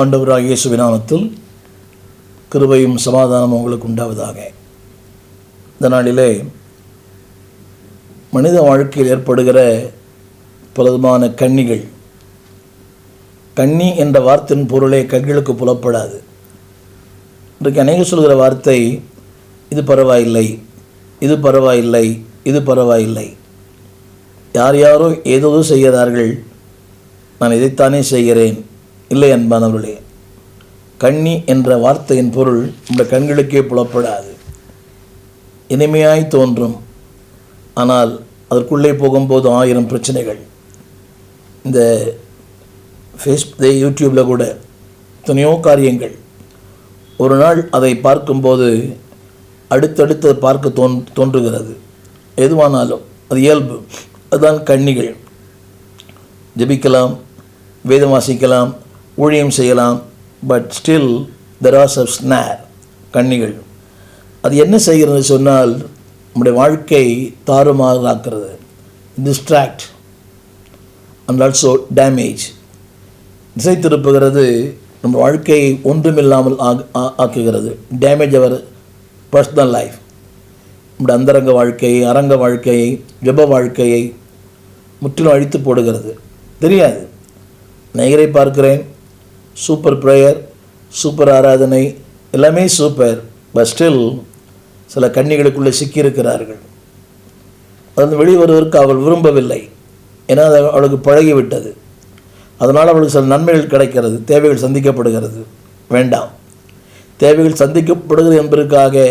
ஆண்டவராகிய இயேசுவின் நாமத்தில் கிருபையும் சமாதானம் உங்களுக்கு உண்டாவதாக. இந்த நாளிலே மனித வாழ்க்கையில் ஏற்படுகிற பலவிதமான கண்ணிகள். கண்ணி என்ற வார்த்தையின் பொருளே கண்களுக்கு புலப்படாது. இன்றைக்கு அநேகர் சொல்கிற வார்த்தை இது பரவாயில்லை, இது பரவாயில்லை, இது பரவாயில்லை. யார் யாரோ ஏதோ செய்கிறார்கள், நான் இதைத்தானே செய்கிறேன். இல்லை அன்பானவர்களே, கண்ணி என்ற வார்த்தையின் பொருள் இந்த கண்களுக்கே புலப்படாது. இனிமையாய் தோன்றும், ஆனால் அதற்குள்ளே போகும்போது 1000 பிரச்சனைகள். இந்த யூடியூப்பில் கூட எத்தனையோ காரியங்கள். ஒரு நாள் அதை பார்க்கும்போது அடுத்தடுத்து பார்க்க தோன்றுகிறது. எதுவானாலும் அது இயல்பு. அதுதான் கண்ணிகள். ஜெபிக்கலாம், வேதம் வாசிக்கலாம், ஊழியம் செய்யலாம், but still there are some snare, கண்ணிகள். அது என்ன செய்கிறது சொன்னால் நம்முடைய வாழ்க்கை தாறுமாறாக்கிறது, டிஸ்ட்ராக்ட் அண்ட் ஆல்சோ டேமேஜ். திசை திருப்புகிறது, நம்ம வாழ்க்கையை ஒன்றுமில்லாமல் ஆக்குகிறது. டேமேஜ் அவர் பர்சனல் லைஃப், நம்முடைய அந்தரங்க வாழ்க்கையை, அரங்க வாழ்க்கையை, ஜெப வாழ்க்கையை முற்றிலும் அழித்து போடுகிறது. தெரியாது. நேயரை பார்க்கிறேன், சூப்பர் ப்ரேயர், சூப்பர் ஆராதனை, எல்லாமே சூப்பர், பட் ஸ்டில் சில கன்னிகளுக்குள்ளே சிக்கியிருக்கிறார்கள். அது வெளியே வருவதற்கு அவள் விரும்பவில்லை. ஏன்னா அது அவளுக்கு பழகிவிட்டது. அதனால் அவளுக்கு சில நன்மைகள் கிடைக்கிறது, தேவைகள் சந்திக்கப்படுகிறது. வேண்டாம், தேவைகள் சந்திக்கப்படுகிறது என்பதற்காக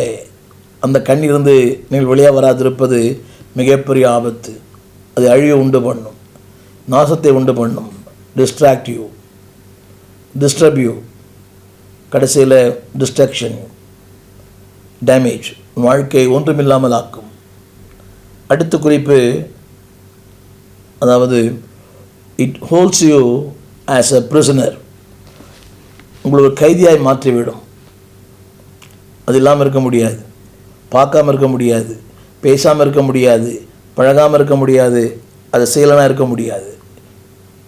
அந்த கண்ணிலிருந்து நீங்கள் வெளியே வராதிருப்பது மிகப்பெரிய ஆபத்து. அது அழிவை உண்டு பண்ணும், நாசத்தை உண்டு பண்ணும், டிஸ்ட்ராக்ட் யூ, டிஸ்டர்ப் யூ, கடைசியில் டிஸ்ட்ராக்ஷன், டேமேஜ், வாழ்க்கை ஒன்றுமில்லாமல் ஆக்கும். அடுத்த குறிப்பு, அதாவது it holds you as a prisoner. உங்களை ஒரு கைதியாய் மாற்றிவிடும். அது இல்லாமல் இருக்க முடியாது, பார்க்காமல் இருக்க முடியாது, பேசாமல் இருக்க முடியாது, பழகாமல் இருக்க முடியாது, அதை செய்யலாம் இருக்க முடியாது.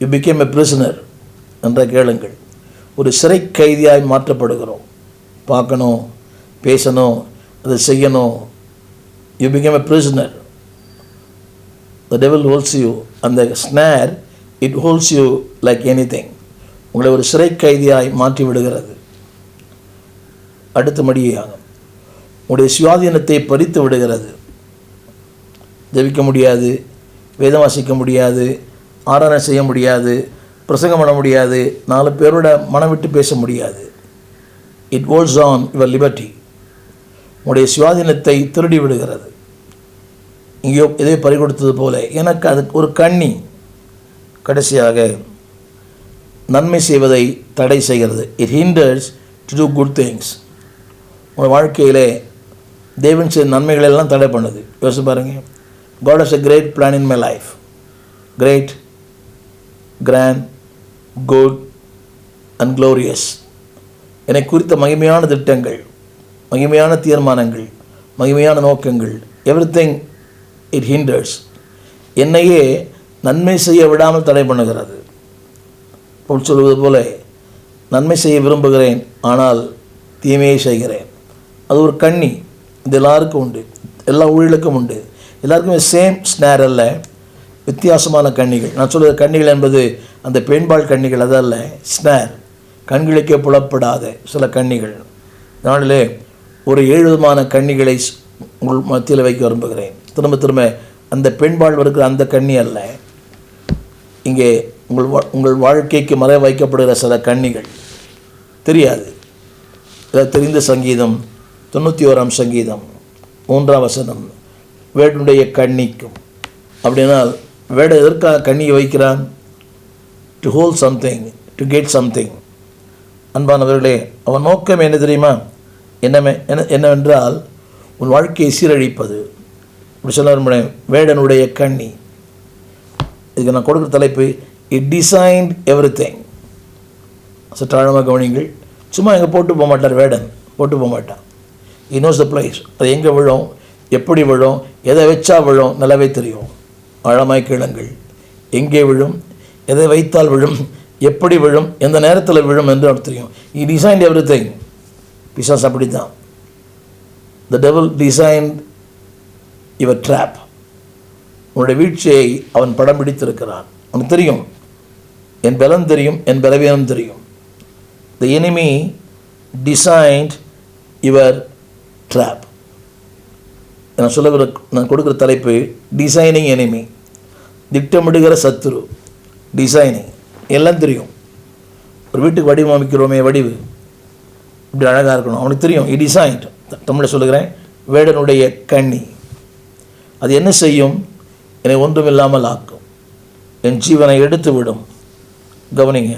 யூ பிகேம் எ பிரிசனர் என்ற கேளுங்கள். ஒரு சிறை கைதியாய் மாற்றப்படுகிறோம். பார்க்கணும், பேசணும், அதை செய்யணும். You become a prisoner. The devil holds you. அந்த snare it holds you like anything. உங்களை ஒரு சிறை கைதியாய் மாற்றி விடுகிறது. அடுத்தபடியாக உங்களுடைய சுயாதீனத்தை பறித்து விடுகிறது. ஜெபிக்க முடியாது, வேதம் வாசிக்க முடியாது, ஆராதனை செய்ய முடியாது, பிரசங்கம் பண்ண முடியாது, 4 பேரோட மனம் விட்டு பேச முடியாது. It holds on your liberty. உங்களுடைய சுயாதீனத்தை திருடி விடுகிறது. இங்கேயோ எதை பறிகொடுத்தது போல எனக்கு அது ஒரு கண்ணி. கடைசியாக நன்மை செய்வதை தடை செய்கிறது. It hinders to do good things. உங்கள் வாழ்க்கையிலே தேவன் செய்த நன்மைகள் எல்லாம் தடை பண்ணுது. யோசிச்சு பாருங்கள். God has a great plan in my life. Great, grand, good and glorious. என்னை குறித்த மகிமையான திட்டங்கள், மகிமையான தீர்மானங்கள், மகிமையான நோக்கங்கள், எவ்ரிதிங் இட் ஹிண்டர்ஸ். என்னையே நன்மை செய்ய விடாமல் தடை பண்ணுகிறது. போல் சொல்வது போல, நன்மை செய்ய விரும்புகிறேன், ஆனால் தீமையை செய்கிறேன். அது ஒரு கண்ணி. இது எல்லாருக்கும் உண்டு, எல்லா ஊழியர்களுக்கும் உண்டு. எல்லாருக்குமே சேம் ஸ்னார் அல்ல, வித்தியாசமான கண்ணிகள். நான் சொல்கிற கண்ணிகள் என்பது அந்த பெண்பால் கண்ணிகள் அதல்ல, ஸ்னார், கண்களுக்கே புலப்படாத சில கண்ணிகள். நாளிலே ஒரு 7 விதமான கண்ணிகளை உங்கள் மத்தியில் வைக்க விரும்புகிறேன். திரும்ப திரும்ப அந்த பெண்பால் இருக்கிற அந்த கண்ணி அல்ல, இங்கே உங்கள் வாழ்க்கைக்கு மறை வைக்கப்படுகிற சில கண்ணிகள். தெரியாது. தெரிந்த சங்கீதம் 91ஆம் சங்கீதம் 3ஆம் வசனம், வேடனுடைய கண்ணிக்கும். அப்படின்னால் வேட எதற்காக கண்ணியை வைக்கிறான்? To hold something, to get something. அன்பானவர்களே, அவன் நோக்கம் என்ன தெரியுமா? என்னவென்றால் உன் வாழ்க்கையை சீரழிப்பது. இப்படி சொல்ல விரும்புகிறேன், வேடனுடைய கண்ணி. இதுக்கு நான் கொடுக்குற தலைப்பு, இட் டிசைன்ட் எவ்ரிதிங். சற்று ஆழமாக கவனிங்கள். சும்மா எங்கே போட்டு போக மாட்டார் வேடன், போட்டு போக மாட்டான். He knows the place. அது எங்கே விழும், எப்படி விழும், எதை வச்சா விழும் நல்லாவே தெரியும். ஆழமாய் கேளுங்கள். எங்கே விழும், எதை வைத்தால் விழும், எப்படி விழும், எந்த நேரத்தில் விழும் என்று அவருக்கு தெரியும். He designed everything. பிசாசு அப்படி தான். The devil designed your trap. உன்னுடைய வீழ்ச்சியை அவன் படம் பிடித்திருக்கிறான். அவனுக்கு தெரியும், என் பலம் தெரியும், என் பலவீனம் தெரியும். The enemy designed your trap. நான் கொடுக்குற தலைப்பு டிசைனிங் எனிமி. திட்டமிடுகிற சத்துரு. டிசைனிங் எல்லாம் தெரியும். ஒரு வீட்டுக்கு வடிவமைக்கிறோமே, வடிவு இப்படி அழகாக இருக்கணும், அவனுக்கு தெரியும். இ டிசைன்ட். தமிழில் சொல்லுகிறேன், வேடனுடைய கண்ணி. அது என்ன செய்யும்? என்னை ஒன்றுமில்லாமல் ஆக்கும், என் ஜீவனை எடுத்து விடும். கவனிங்க,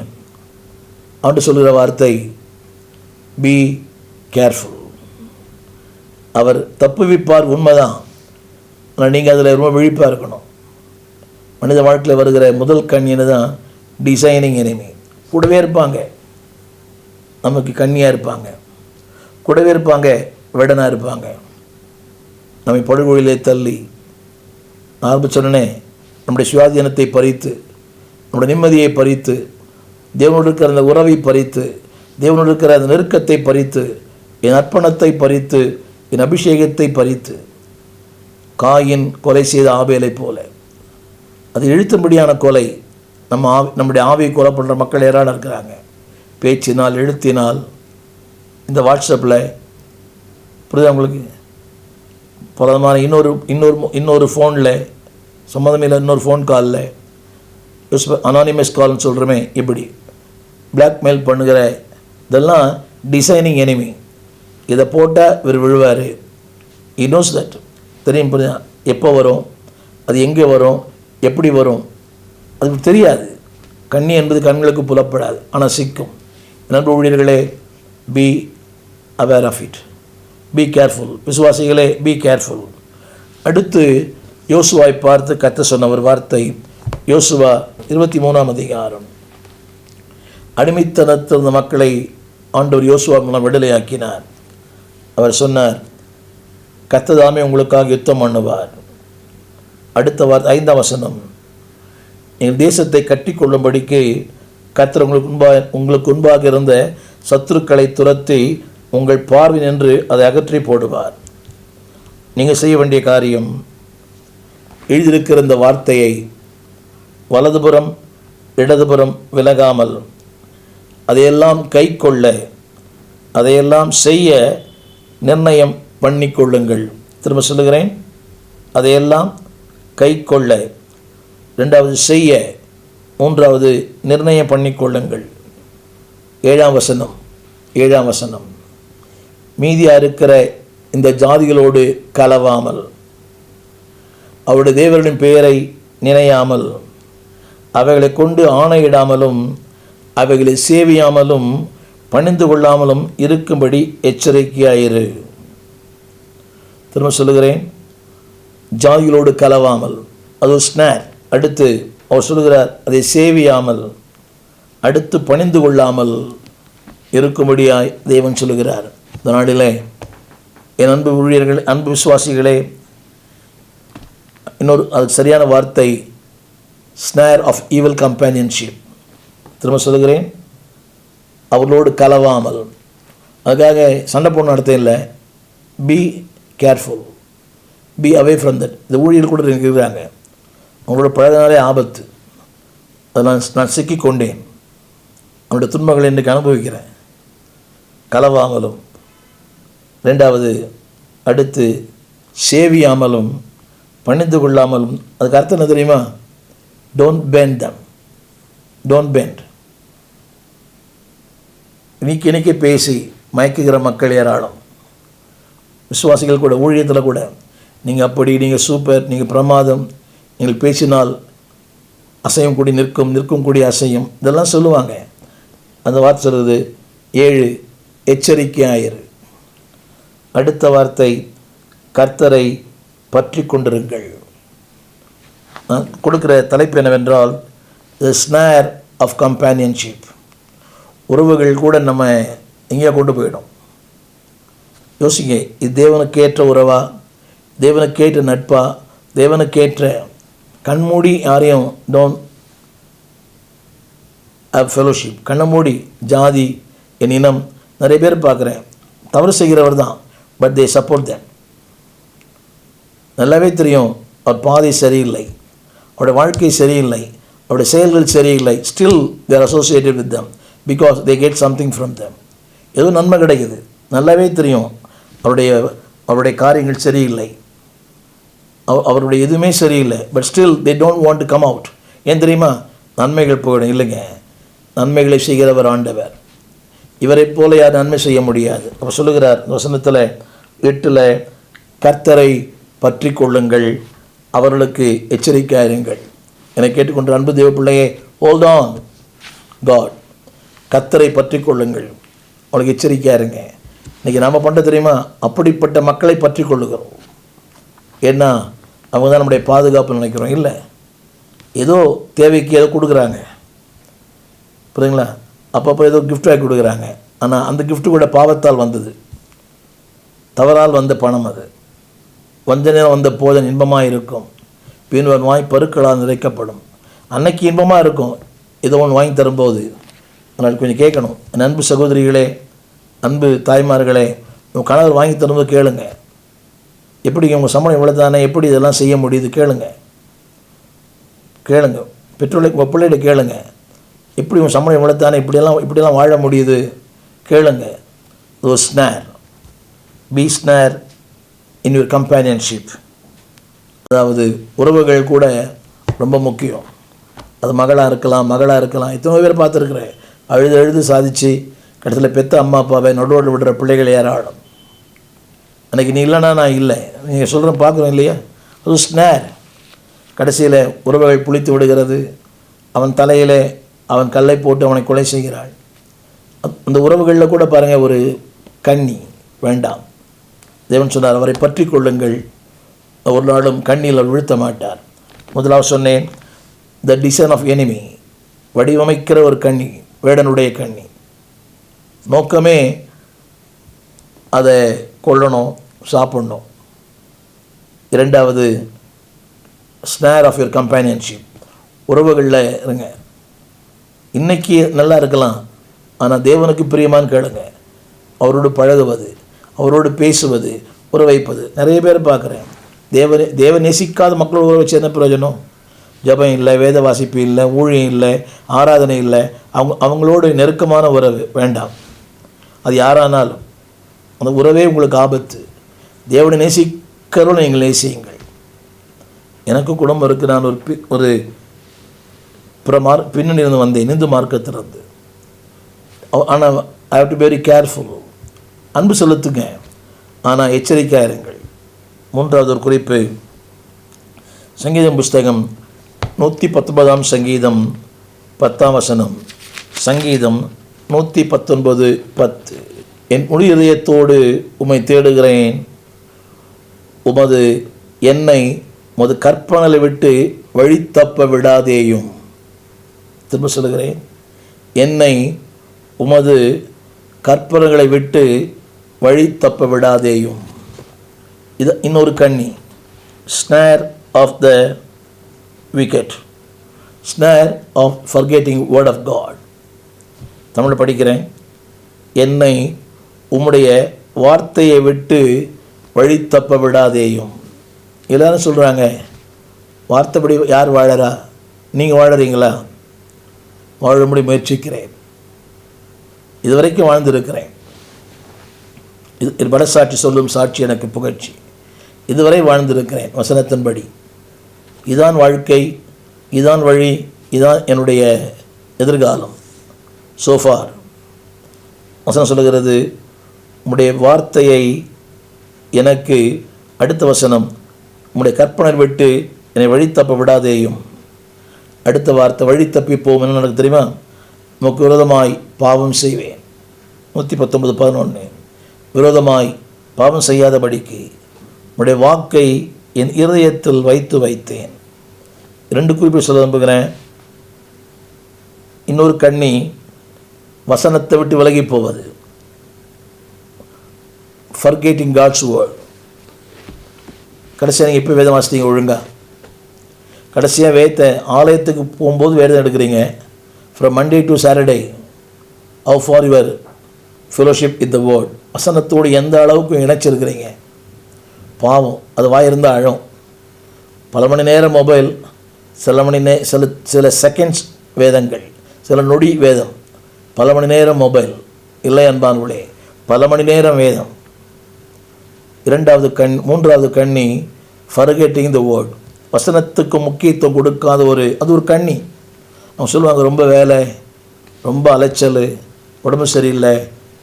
அவன்ட்டு சொல்லுகிற வார்த்தை பி கேர்ஃபுல். அவர் தப்புவிப்பார், உண்மைதான். ஆனால் நீங்கள் அதில் ரொம்ப விழிப்பாக இருக்கணும். மனித வாழ்க்கையில் வருகிற முதல் கண்ணின்னு தான் டிசைனிங் எனிமி. கூடவே இருப்பாங்க, நமக்கு கண்ணியாக இருப்பாங்க, கூடவே இருப்பாங்க, வேடனாக இருப்பாங்க. நம்மை படுகொழிலே தள்ளி, ஆரம்பிச்சோடனே நம்முடைய சுயாதீனத்தை பறித்து, நம்முடைய நிம்மதியை பறித்து, தேவனோடு இருக்கிற அந்த உறவை பறித்து, தேவனோடு இருக்கிற அந்த நெருக்கத்தை பறித்து, என் அர்ப்பணத்தை பறித்து, என் அபிஷேகத்தை பறித்து, காயின் கொலை செய்த ஆபேலை போல அது இழுத்தும்படியான கொலை. நம்முடைய ஆவியை கொலை பண்ணுற மக்கள் ஏராளம் இருக்கிறாங்க. பேச்சினால், எழுத்தினால், இந்த வாட்ஸ்அப்பில், புரியுதா உங்களுக்கு? பிரதமான இன்னொரு ஃபோனில், சம்மந்தமில்லை இன்னொரு ஃபோன் காலில், அனானிமஸ் கால்னு சொல்கிறோமே, இப்படி பிளாக்மெயில் பண்ணுகிற இதெல்லாம் டிசைனிங் எனிமி. இதை போட்டால் இவர் விழுவார். he knows that. தெரியும், புரியுதா? எப்போ வரும், அது எங்கே வரும், எப்படி வரும், அது தெரியாது. கண்ணி என்பது கண்களுக்கு புலப்படாது, ஆனால் சிக்கும். நண்பு ஊழியர்களே, be aware of it, be careful. விசுவாசிகளே, பி கேர்ஃபுல். அடுத்து யோசுவாவை பார்த்து கர்த்தர் சொன்ன ஒரு வார்த்தை, யோசுவா 23ஆம் அதிகாரம். அடிமைத்தனத்திருந்த மக்களை ஆண்டவர் யோசுவா மூலம் விடுதலையாக்கினார். அவர் சொன்னார், கர்த்தர் தாமே உங்களுக்காக யுத்தம் பண்ணுவார். அடுத்த வார்த்தை 5ஆம் வசனம், எங்கள் தேசத்தை கட்டி கொள்ளும்படிக்கு கர்த்தர் உங்களுக்கு முன்பாக இருந்த சத்துருக்களை துரத்தி உங்கள் பார்வை நின்று அதை அகற்றி போடுவார். நீங்கள் செய்ய வேண்டிய காரியம், எழுதியிருக்கிற இந்த வார்த்தையை வலதுபுறம் இடதுபுறம் விலகாமல் அதையெல்லாம் கை கொள்ள, அதையெல்லாம் செய்ய நிர்ணயம் பண்ணி கொள்ளுங்கள். திரும்ப சொல்லுகிறேன், அதையெல்லாம் கை கொள்ள, 2வது செய்ய, 3வது நிர்ணயம் பண்ணி கொள்ளுங்கள். 7ஆம் வசனம், மீதியாக இருக்கிற இந்த ஜாதிகளோடு கலவாமல், அவருடைய தேவர்களின் பெயரை நினையாமல், அவைகளை கொண்டு ஆணையிடாமலும், அவைகளை சேவியாமலும், பணிந்து கொள்ளாமலும் இருக்கும்படி எச்சரிக்கையாயிரு. திரும்ப சொல்லுகிறேன், ஜாதிகளோடு கலவாமல், அது ஒரு ஸ்னார். அடுத்து அவர் சொல்லுகிறார், அதை சேவியாமல், அடுத்து பணிந்து கொள்ளாமல் இருக்கும்படியாய் தேவன் சொல்லுகிறார். இந்த நாளிலே என் அன்பு ஊழியர்கள், அன்பு விசுவாசிகளே, இன்னொரு அது சரியான வார்த்தை, ஸ்னார் ஆஃப் ஈவில் கம்பேனியன்ஷிப். திரும்ப சொல்லுகிறேன், அவர்களோடு கலவாமல். அதுக்காக சண்டை போடணும் அர்த்தம் இல்லை. Be careful, B away from that. இந்த ஊழியர்கள் கூட இருக்கிறாங்க, அவங்களோட பழகினாலே ஆபத்து. அதை நான் சிக்கிக்கொண்டேன், அவனுடைய துன்பங்களை இன்றைக்கு அனுபவிக்கிறேன். கலவாமலும், 2வது அடுத்து சேவியாமலும், பணிந்து கொள்ளாமலும். அதுக்கு அர்த்தம் என்ன தெரியுமா? Don't bend them, don't bend. இன்னைக்கு பேசி மயக்குகிற மக்கள் ஏராளம். விசுவாசிகள் கூட, ஊழியத்தில் கூட, நீங்கள் அப்படி, நீங்கள் சூப்பர், நீங்கள் பிரமாதம், நீங்கள் பேசினால் அசையும் கூடி நிற்கும் கூடி அசையும், இதெல்லாம் சொல்லுவாங்க. அந்த வார்த்தை சொல்கிறது 7 எச்சரிக்கையாயிரு. அடுத்த வார்த்தை, கர்த்தரை பற்றி கொண்டிருங்கள். நான் கொடுக்குற தலைப்பு என்னவென்றால், த ஸ்னார் ஆஃப் கம்பேனியன்ஷிப். உறவுகள் கூட நம்ம எங்கேயா கொண்டு போயிடும். யோசிங்க, இது தேவனுக்கேற்ற உறவா, தேவனுக்கேற்ற நட்பா, தேவனுக்கேற்ற? கண்மூடி யாரையும் ஃபெலோஷிப். கண்ணை மூடி ஜாதி, என் இனம், நிறைய பேர் பார்க்குறேன், தவறு செய்கிறவர் தான், பட் தே சப்போர்ட் தேம். நல்லாவே தெரியும் அவர் பாதை சரியில்லை, அவருடைய வாழ்க்கை சரியில்லை, அவருடைய செயல்கள் சரியில்லை, still there associated with them because they get something from them. ஏதோ நன்மை கிடைக்குது, நல்லாவே தெரியும் அவருடைய காரியங்கள் சரியில்லை, அவருடைய எதுவுமே சரியில்லை, but still they don't want to come out. ஏன் தெரியுமா? நன்மைகள் போயிடும். இல்லைங்க, நன்மைகளை செய்கிறவர் ஆண்டவர். இவரை போல யார் நன்மை செய்ய முடியாது. அவர் சொல்லுகிறார் வசனத்தில் 8, கர்த்தரை பற்றி கொள்ளுங்கள், அவர்களுக்கு எச்சரிக்கையாயிருங்கள். என்னை கேட்டுக்கொண்ட அன்பு தேவ பிள்ளையே, ஹோல்ட் ஆன் காட், கர்த்தரை பற்றி கொள்ளுங்கள், அவளுக்கு எச்சரிக்கையாக இருங்க. இன்றைக்கி நாம் பண்ண தெரியுமா? அப்படிப்பட்ட மக்களை பற்றி கொள்ளுகிறோம். ஏன்னா அவங்க தான் நம்முடைய பாதுகாப்பு நினைக்கிறோம். இல்லை, ஏதோ தேவைக்கு ஏதோ கொடுக்குறாங்க, புரியுங்களா? அப்பப்போ ஏதோ கிஃப்ட் ஆகி கொடுக்குறாங்க. ஆனால் அந்த கிஃப்ட்டு கூட பாவத்தால் வந்தது, தவறால் வந்த பணம். அது வஞ்சனையில் வந்த போதன் இன்பமாக இருக்கும், பின்வன் வாய் பருக்களால் நிறைக்கப்படும். அன்னைக்கு இன்பமாக இருக்கும் ஏதோ ஒன்று வாங்கி தரும்போது. அதனால் கொஞ்சம் கேட்கணும். என் அன்பு சகோதரிகளே, அன்பு தாய்மார்களே, உங்கள் கணவர் வாங்கி தரும்போது கேளுங்க, எப்படி உங்கள் சம்பளம் இவ்வளோ தானே, எப்படி இதெல்லாம் செய்ய முடியுது கேளுங்க. பெற்றோரை உங்கள் பிள்ளைகிட்ட கேளுங்க, எப்படி உங்கள் சம்பளம் இவ்வளோ தானே, இப்படியெல்லாம் வாழ முடியுது கேளுங்க. ஒரு snare, be snare in your companionship. அதாவது உறவுகள் கூட ரொம்ப முக்கியம். அது மகளாக இருக்கலாம். எத்தனை பேர் பார்த்துருக்குறேன், அழுது சாதித்து கடைசியில் பெற்ற அம்மா அப்பாவை நடுவோடு விடுற பிள்ளைகள் ஏராளம். அன்றைக்கி நீ இல்லைன்னா நான் இல்லை, நீங்கள் சொல்கிறேன் பார்க்குறோம் இல்லையா? அது ஸ்னேர். கடைசியில் உறவுகள் புளித்து விடுகிறது. அவன் தலையில் அவன் கல்லை போட்டு அவனை கொலை செய்கிறாள். அந்த உறவுகளில் கூட பாருங்கள், ஒரு கண்ணி வேண்டாம். தேவன் சொன்னார், அவரை பற்றி கொள்ளுங்கள், ஒரு நாளும் கண்ணியில் வீழ்த்த மாட்டார். முதலாவது சொன்னேன், த டிசைன் ஆஃப் எனிமி, வடிவமைக்கிற ஒரு கண்ணி, வேடனுடைய கண்ணி. நோக்கமே அதை கொல்லணும், சாப்பிடணும். இரண்டாவது, ஸ்னேர் ஆஃப் யுவர் கம்பேனியன்ஷிப், உறவுகளில் இருங்க. இன்றைக்கி நல்லா இருக்கலாம், ஆனால் தேவனுக்கு பிரியமானு கேளுங்க. அவரோடு பழகுவது, அவரோடு பேசுவது, உறவைப்பது. நிறைய பேர் பார்க்குறேன், தேவ நேசிக்காத மக்களோட உறவை வச்சு என்ன பிரயோஜனம்? ஜபம் இல்லை, வேத வாசிப்பு இல்லை, ஊழியம் இல்லை, ஆராதனை இல்லை. அவங்களோடு நெருக்கமான உறவு வேண்டாம். அது யாரானாலும் அந்த உறவே உங்களுக்கு ஆபத்து. தேவனை நேசிக்கிறோம், நீங்கள் நேசியுங்கள். எனக்கு குடும்பம் இருக்குது. நான் ஒரு பின்னணியிலிருந்து வந்தேன், இந்து மார்க்கத்திலிருந்து. ஆனால் I have to be very careful. அன்பு செலுத்துங்க, ஆனால் எச்சரிக்கையாக இருங்கள். மூன்றாவது ஒரு குறிப்பு, சங்கீதம் புஸ்தகம் 119 சங்கீதம் 10 சங்கீதம் 119:10. என் முழு இதயத்தோடு உம்மை தேடுகிறேன், உமது என்னை உமது கற்பனைகளை விட்டு வழி தப்ப விடாதேயும். திரும்ப சொல்லுகிறேன், என்னை உமது கற்பனைகளை விட்டு வழி தப்ப விடாதேயும். இது இன்னொரு கண்ணி, snare of the wicked, snare of forgetting word of God. Tamil படிக்கிறேன், என்னை உம்முடைய வார்த்தையை விட்டு வழி தப்ப விடாதேயும். எல்லாரும் சொல்கிறாங்க, வார்த்தைப்படி யார் வாழறா? நீங்கள் வாழறீங்களா? வாழும்படி முயற்சிக்கிறேன், இதுவரைக்கும் வாழ்ந்திருக்கிறேன். இது படசாட்சி சொல்லும் சாட்சி, எனக்கு புகழ்ச்சி. இதுவரை வாழ்ந்திருக்கிறேன் வசனத்தின்படி. இதான் வாழ்க்கை, இதான் வழி, இதான் என்னுடைய எதிர்காலம். சோஃபார் வசனம் சொல்லுகிறது, உம்முடைய வார்த்தையை எனக்கு, அடுத்த வசனம், உம்முடைய கற்பனை விட்டு என்னை வழி தப்ப விடாதேயும். அடுத்த வார்த்தை, வழி தப்பி போகும். என்ன எனக்கு தெரியுமா? உமக்கு விரோதமாய் பாவம் செய்வேன். 119:11. விரோதமாய் பாவம் செய்யாதபடிக்கு உம்முடைய வாக்கை என் இருதயத்தில் வைத்தேன். 2 குறிப்பு சொல்ல நம்புகிறேன். இன்னொரு கண்ணி, வசனத்தை விட்டு விலகி போவது, ஃபர்கெட்டிங் காட்ஸ் வேர்ட். கடைசியாக நீங்கள் இப்போ வேதம் வாசித்தீங்க ஒழுங்கா? கடைசியாக வேதத்தை ஆலயத்துக்கு போகும்போது வேதம் எடுக்கிறீங்க, from Monday to Saturday how far your fellowship with the word. வசனத்தோடு எந்த அளவுக்கு இணைச்சிருக்கிறீங்க. பாவம் அது வாயிருந்தால் அழும். பல மணி நேரம் மொபைல், சில செகண்ட்ஸ் வேதங்கள், சில நொடி வேதம், பல மணி நேரம் மொபைல் இல்லை அன்பானவர்களே, பல மணி நேரம் வேதம். மூன்றாவது கண்ணி forgetting the word. வசனத்துக்கு முக்கியத்துவம் கொடுக்காத அது ஒரு கண்ணி. அவங்க சொல்லுவாங்க ரொம்ப வேலை, ரொம்ப அலைச்சல், உடம்பு சரியில்லை,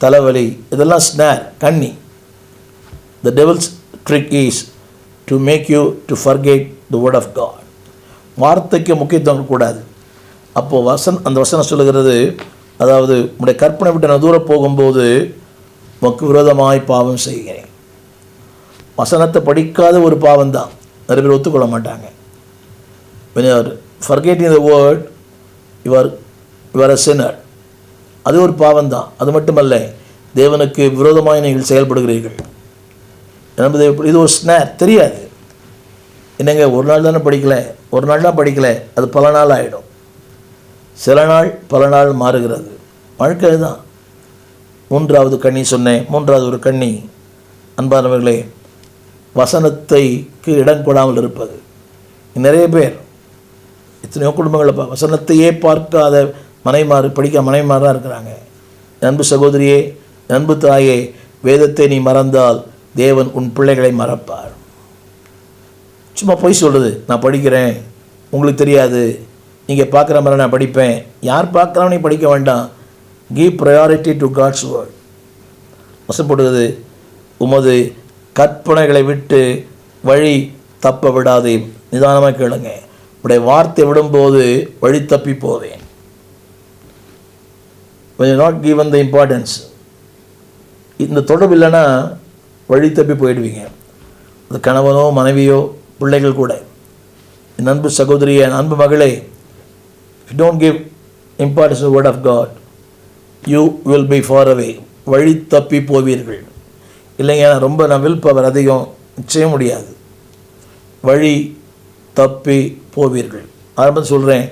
தலைவலி, இதெல்லாம் ஸ்னார், கண்ணி. The devil's trick is to make you to forget the word of God. வார்த்தைக்கு முக்கியத்துவம் கூடாது. அப்போது அந்த வசனம் சொல்லுகிறது, அதாவது உடைய கற்பனை விட்டு நான் தூரம் போகும்போது உனக்கு விரோதமாய் பாவம் செய்கிறேன். வசனத்தை படிக்காத ஒரு பாவம் தான், நிறைய பேர் ஒத்துக்கொள்ள மாட்டாங்க. when you are forgetting the word, you are a sinner. அது ஒரு பாவம் தான். அது மட்டுமல்ல, தேவனுக்கு விரோதமாய் நீங்கள் செயல்படுகிறீர்கள் என்பது இது ஒரு ஸ்னார். தெரியாது, என்னங்க ஒரு நாள் தானே படிக்கலை, அது பல நாள் ஆகிடும். சில நாள் பல நாள் மாறுகிறது. வாழ்க்கை தான். மூன்றாவது கண்ணி சொன்னேன். மூன்றாவது ஒரு கண்ணி அன்பானவர்களே, வசனத்தைக்கு இடம் கொடாமல் இருப்பது. நிறைய பேர், எத்தனையோ குடும்பங்களை வசனத்தையே பார்க்காத படிக்க மனைமாராக இருக்கிறாங்க. அன்பு சகோதரியே, அன்பு தாயே, வேதத்தை நீ மறந்தால் தேவன் உன் பிள்ளைகளை மறப்பார். சும்மா பொய் சொல்கிறது, நான் படிக்கிறேன், உங்களுக்கு தெரியாது, நீங்கள் பார்க்குற மாதிரி நான் படிப்பேன். யார் பார்க்குறவனே படிக்க வேண்டாம். Give priority to God's word. வசப்படுகிறது, உமது கற்பனைகளை விட்டு வழி தப்ப விடாதே. நிதானமாக கேளுங்க. உடைய வார்த்தை விடும்போது வழி தப்பி போவேன். when you not given the importance, இந்த தொடர்பு இல்லைன்னா வழி தப்பி போயிடுவீங்க. அது கணவனோ மனைவியோ பிள்ளைகள் கூட. என் அன்பு சகோதரியே, என் அன்பு மகளே, if you don't give importance to the word of God, you will be far away. வழி தப்பி போவீர்கள். இல்லைங்க நான் வில் பவர் அதிகம், செய்ய முடியாது. வழி தப்பி போவீர்கள். ஆரம்பத்தில் சொல்கிறேன்,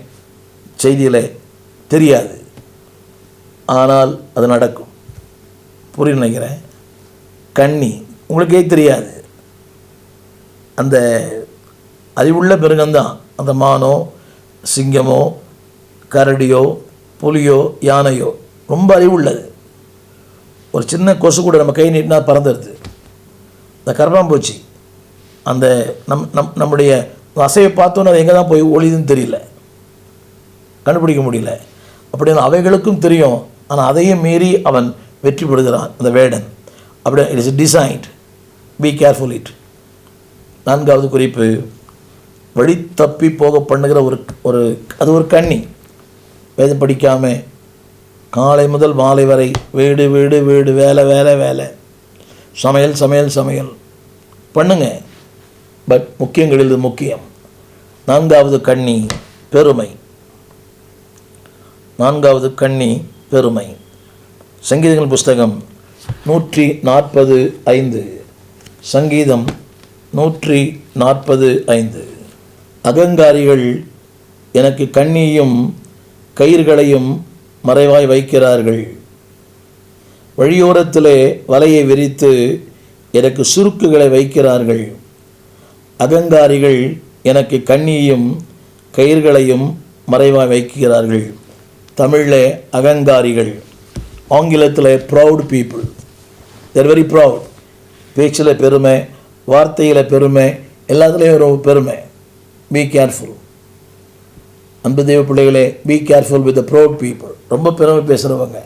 செய்தியில் தெரியாது, ஆனால் அது நடக்கும். புரிய நினைக்கிறேன். கண்ணி உங்களுக்கே தெரியாது. அந்த அறிவுள்ள மிருகம்தான் அந்த மானோ, சிங்கமோ, கரடியோ, புலியோ, யானையோ, ரொம்ப அறிவுள்ளது. ஒரு சின்ன கொசு கூட நம்ம கை நீட்டினா பறந்துடுது. இந்த கரப்பாம்பூச்சி அந்த நம்முடைய அசையை பார்த்தோன்னு அது எங்கே தான் போய் ஒளிதுன்னு தெரியல, கண்டுபிடிக்க முடியல. அப்படின்னு அவைகளுக்கும் தெரியும். ஆனால் அதையும் மீறி அவன் வெற்றி பெறுகிறான் அந்த வேடன். அப்படி it is designed. Be careful it. நான்காவது குறிப்பு, வழி தப்பி போக பண்ணுகிற அது ஒரு கண்ணி. வேதம் படிக்காமல் காலை முதல் மாலை வரை வீடு வீடு வீடு, வேலை வேலை வேலை, சமையல் சமையல் சமையல் பண்ணுங்க. பட் முக்கியங்களில் இது முக்கியம். நான்காவது கண்ணி பெருமை. சங்கீதங்கள் புஸ்தகம் 145. சங்கீதம் 145. அகங்காரிகள் எனக்கு கண்ணியும் கயிறுகளையும் மறைவாய் வைக்கிறார்கள். வழியோரத்திலே வலையை விரித்து எனக்கு சுருக்குகளை வைக்கிறார்கள். அகங்காரிகள் எனக்கு கண்ணியும் கயிறுகளையும் மறைவாய் வைக்கிறார்கள். தமிழில் அகங்காரிகள், ஆங்கிலத்தில் ப்ரவுட் பீப்புள். தேர் வெரி ப்ரவுட். பேச்சில் பெருமை, வார்த்தையில் பெருமை, எல்லாத்துலேயும் ரொம்ப பெருமை. Be careful. அன்பு தேவ பிள்ளைகளே, be careful with the proud people. ரொம்ப பெருமை பேசுகிறவங்க.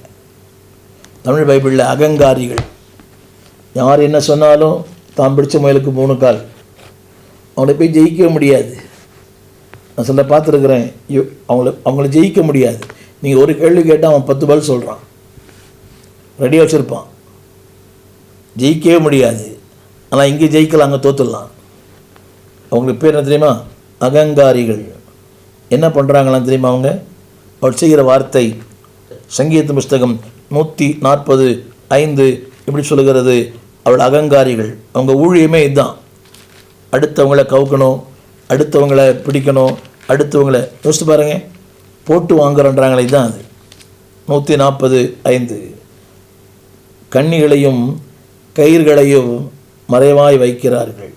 தமிழ் பைபிளில் அகங்காரிகள். யார் என்ன சொன்னாலும் தான் பிடிச்ச முயலுக்கு 3 கால். அவங்கள போய் ஜெயிக்க முடியாது. நான் சொல்ல பார்த்துருக்குறேன். அவங்கள ஜெயிக்க முடியாது. நீங்கள் ஒரு கேள்வி கேட்டால் அவன் 10 பதில் சொல்கிறான், ரெடியாக வச்சுருப்பான். ஜெயிக்கவே முடியாது. ஆனால் இங்கே ஜெயிக்கலாம், அங்கே தோற்றுடலாம். அவங்களுக்கு பேர் என்ன தெரியுமா? அகங்காரிகள். என்ன பண்ணுறாங்களாம் தெரியுமா? அவள் செய்கிற வார்த்தை. சங்கீத புஸ்தகம் 145 இப்படி சொல்லுகிறது, அவள் அகங்காரிகள். அவங்க ஊழியமே இதுதான். அடுத்தவங்களை கவுக்கணும், அடுத்தவங்களை பிடிக்கணும், அடுத்தவங்களை யோசித்து பாருங்கள். போட்டு வாங்குறன்றாங்களே தான் அது. 145 கண்ணிகளையும் கயிர்களையும் மறைவாய் வைக்கிறார்கள்.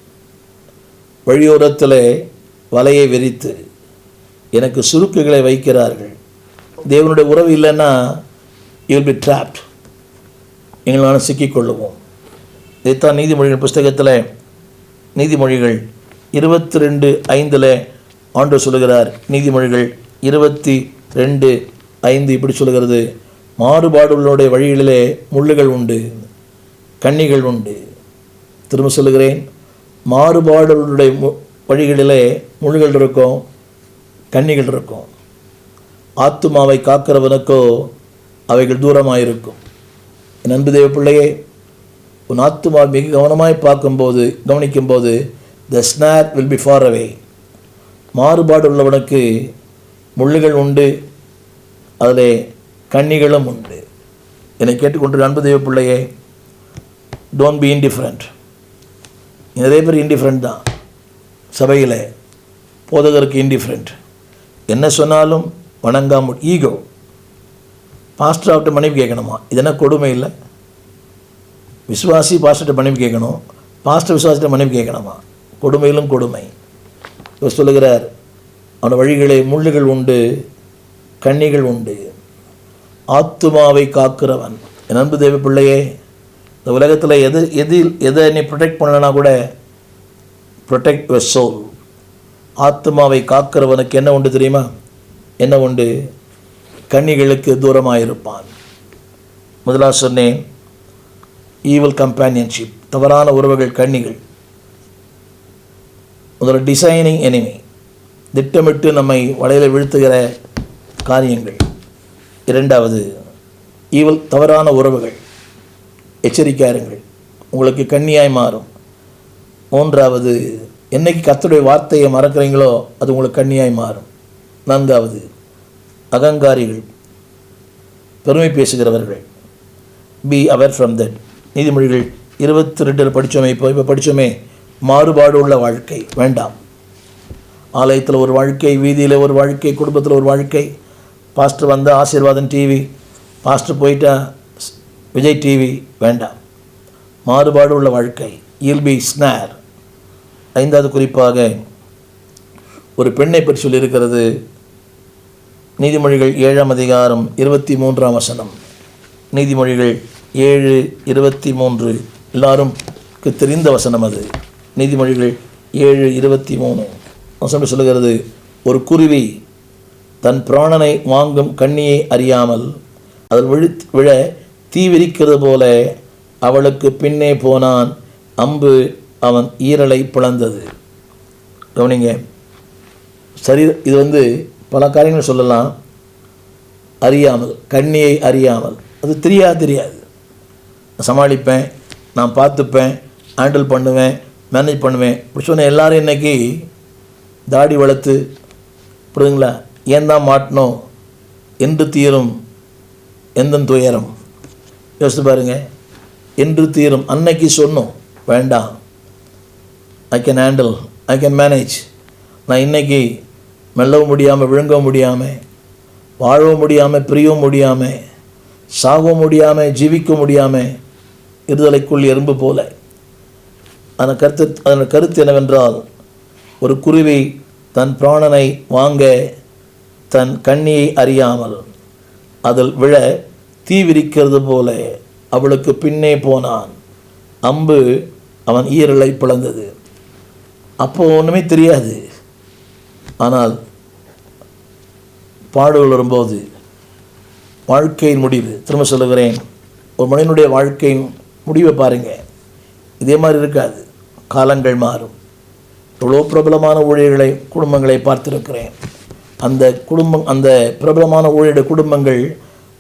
வழியோரத்தில் வலையை விரித்து எனக்கு சுருக்குகளை வைக்கிறார்கள். தேவனுடைய உறவு இல்லைன்னா யூ வில் பி ட்ராப்ட், எங்களால் சிக்கிக்கொள்ளுவோம். இதைத்தான் நீதிமொழிகள் புஸ்தகத்தில் நீதிமொழிகள் 22:5 ஆண்டவர் சொல்லுகிறார். நீதிமொழிகள் 22:5 இப்படி சொல்லுகிறது, மாறுபாடுகளுடைய வழிகளிலே முள்ளுகள் உண்டு, கண்ணிகள் உண்டு. திரும்ப சொல்லுகிறேன், மாறுபாடுகளுடைய வழிகளிலே முள்ளுகள் இருக்கும், கண்ணிகள் இருக்கும். ஆத்துமாவை காக்கிறவனுக்கோ அவைகள் தூரமாயிருக்கும். என் அன்பு தேவ பிள்ளையே, உன் ஆத்துமா மிக கவனமாய் கவனிக்கும்போது the snare will be far away. மாறுபாடு உள்ளவனுக்கு முள்ளுகள் உண்டு, அதில் கண்ணிகளும் உண்டு. என்னை கேட்டுக்கொண்டு அன்பு தெய்வ பிள்ளையே, டோன்ட் பி இன்டிஃபரண்ட். நிறைய பேர் இன்டிஃபரண்ட் தான். சபையில் போதகருக்கு இன்டிஃபரண்ட், என்ன சொன்னாலும் வணங்காமல் ஈகோ. பாஸ்டர் ஆகிட்ட மன்னிப்பு கேட்கணுமா? இதெல்லாம் கொடுமை இல்லை? விசுவாசி பாஸ்டர்கிட்ட மன்னிப்பு கேட்கணும், பாஸ்டர் விசுவாசிட்ட மன்னிப்பு கேட்கணுமா? கொடுமையிலும் கொடுமை. இவர் சொல்லுகிறார், அவன் வழிகளே முள்ளுகள் உண்டு, கண்ணிகள் உண்டு. ஆத்துமாவை காக்கிறவன். என் அன்பு தேவ பிள்ளையே, இந்த உலகத்தில் எதை நீ ப்ரொடெக்ட் பண்ணலனா கூட ப்ரொடெக்ட் யுவர் சோல். ஆத்துமாவை காக்கிறவனுக்கு என்ன உண்டு தெரியுமா? என்ன உண்டு? கண்ணிகளுக்கு தூரமாக இருப்பான். முதலாக சொன்னேன், ஈவில் கம்பேனியன்ஷிப், தவறான உறவுகள் கண்ணிகள். முதல்ல டிசைனிங் எனிமி, திட்டமிட்டு நம்மை வலையில் வீழ்த்துகிற காரியங்கள். இரண்டாவது ஈவில், தவறான உறவுகள், எச்சரிக்கையாருங்கள், உங்களுக்கு கண்ணியாய் மாறும். மூன்றாவது, என்னைக்கு கர்த்தருடைய வார்த்தையை மறக்கிறீங்களோ அது உங்களுக்கு கண்ணியாய் மாறும். நான்காவது, அகங்காரிகள், பெருமை பேசுகிறவர்கள். Be aware from that. நீதிமொழிகள் 22 படித்தோமே, இப்போ படித்தோமே, மாறுபாடு உள்ள வாழ்க்கை வேண்டாம். ஆலயத்தில் ஒரு வாழ்க்கை, வீதியில் ஒரு வாழ்க்கை, குடும்பத்தில் ஒரு வாழ்க்கை. பாஸ்டர் வந்தால் ஆசீர்வாதம் டிவி, பாஸ்டர் போயிட்டா விஜய் டிவி வேண்டாம். மாறுபாடு உள்ள வாழ்க்கை, யில் பி ஸ்னார். ஐந்தாவது குறிப்பாக ஒரு பெண்ணை பற்றி சொல்லியிருக்கிறது. நீதிமொழிகள் 7:23. நீதிமொழிகள் 7:23 எல்லாரும்க்கு தெரிந்த வசனம் அது. நீதிமொழிகள் 7:23 வசனம் சொல்லுகிறது, ஒரு குருவி தன் பிராணனை வாங்கும் கண்ணியை அறியாமல் அதில் விழ தீவிரிக்கிறது போல அவளுக்கு பின்னே போனான், அம்பு அவன் ஈரலை பிளந்தது. கவனிங்க, சரி, இது பல காரியங்கள் சொல்லலாம். அறியாமல், கண்ணியை அறியாமல், அது தெரியாது. சமாளிப்பேன், நான் பார்த்துப்பேன், ஹேண்டில் பண்ணுவேன், மேனேஜ் பண்ணுவேன் இப்படி சொன்ன எல்லாரும் இன்றைக்கி தாடி வளர்த்து, புரியுதுங்களா, ஏன் தான் மாட்டணும், என்று தீரும் எந்த துயரம். யோசித்து பாருங்கள், என்று தீரும். அன்னைக்கு சொன்னோம் வேண்டாம், I can handle, I can manage. நான் இன்றைக்கி மெல்லவும் முடியாமல், விழுங்கவும் முடியாமல், வாழவும் முடியாமல், பிரியவும் முடியாமல், சாகவும் முடியாமல், ஜீவிக்க முடியாமல், இருதலைக்குள் எறும்பு போல. அதன் கருத்து என்னவென்றால், ஒரு குருவி தன் பிராணனை வாங்க தன் கண்ணியை அறியாமல் அதில் விழ தீவிரிக்கிறது போல அவளுக்கு பின்னே போனான், அம்பு அவன் ஈரலை பிளந்தது. அப்போ ஒன்றுமே தெரியாது. ஆனால் பாடுகள் வரும்போது வாழ்க்கையின் முடிவு, திரும்ப சொல்லுகிறேன், ஒரு மனிதனுடைய வாழ்க்கையின் முடிவை பாருங்கள், இதே மாதிரி இருக்காது. காலங்கள் மாறும். எவ்வளோ பிரபலமான ஊழியர்களை, குடும்பங்களை பார்த்துருக்கிறேன். அந்த பிரபலமான ஊழியருடைய குடும்பங்கள்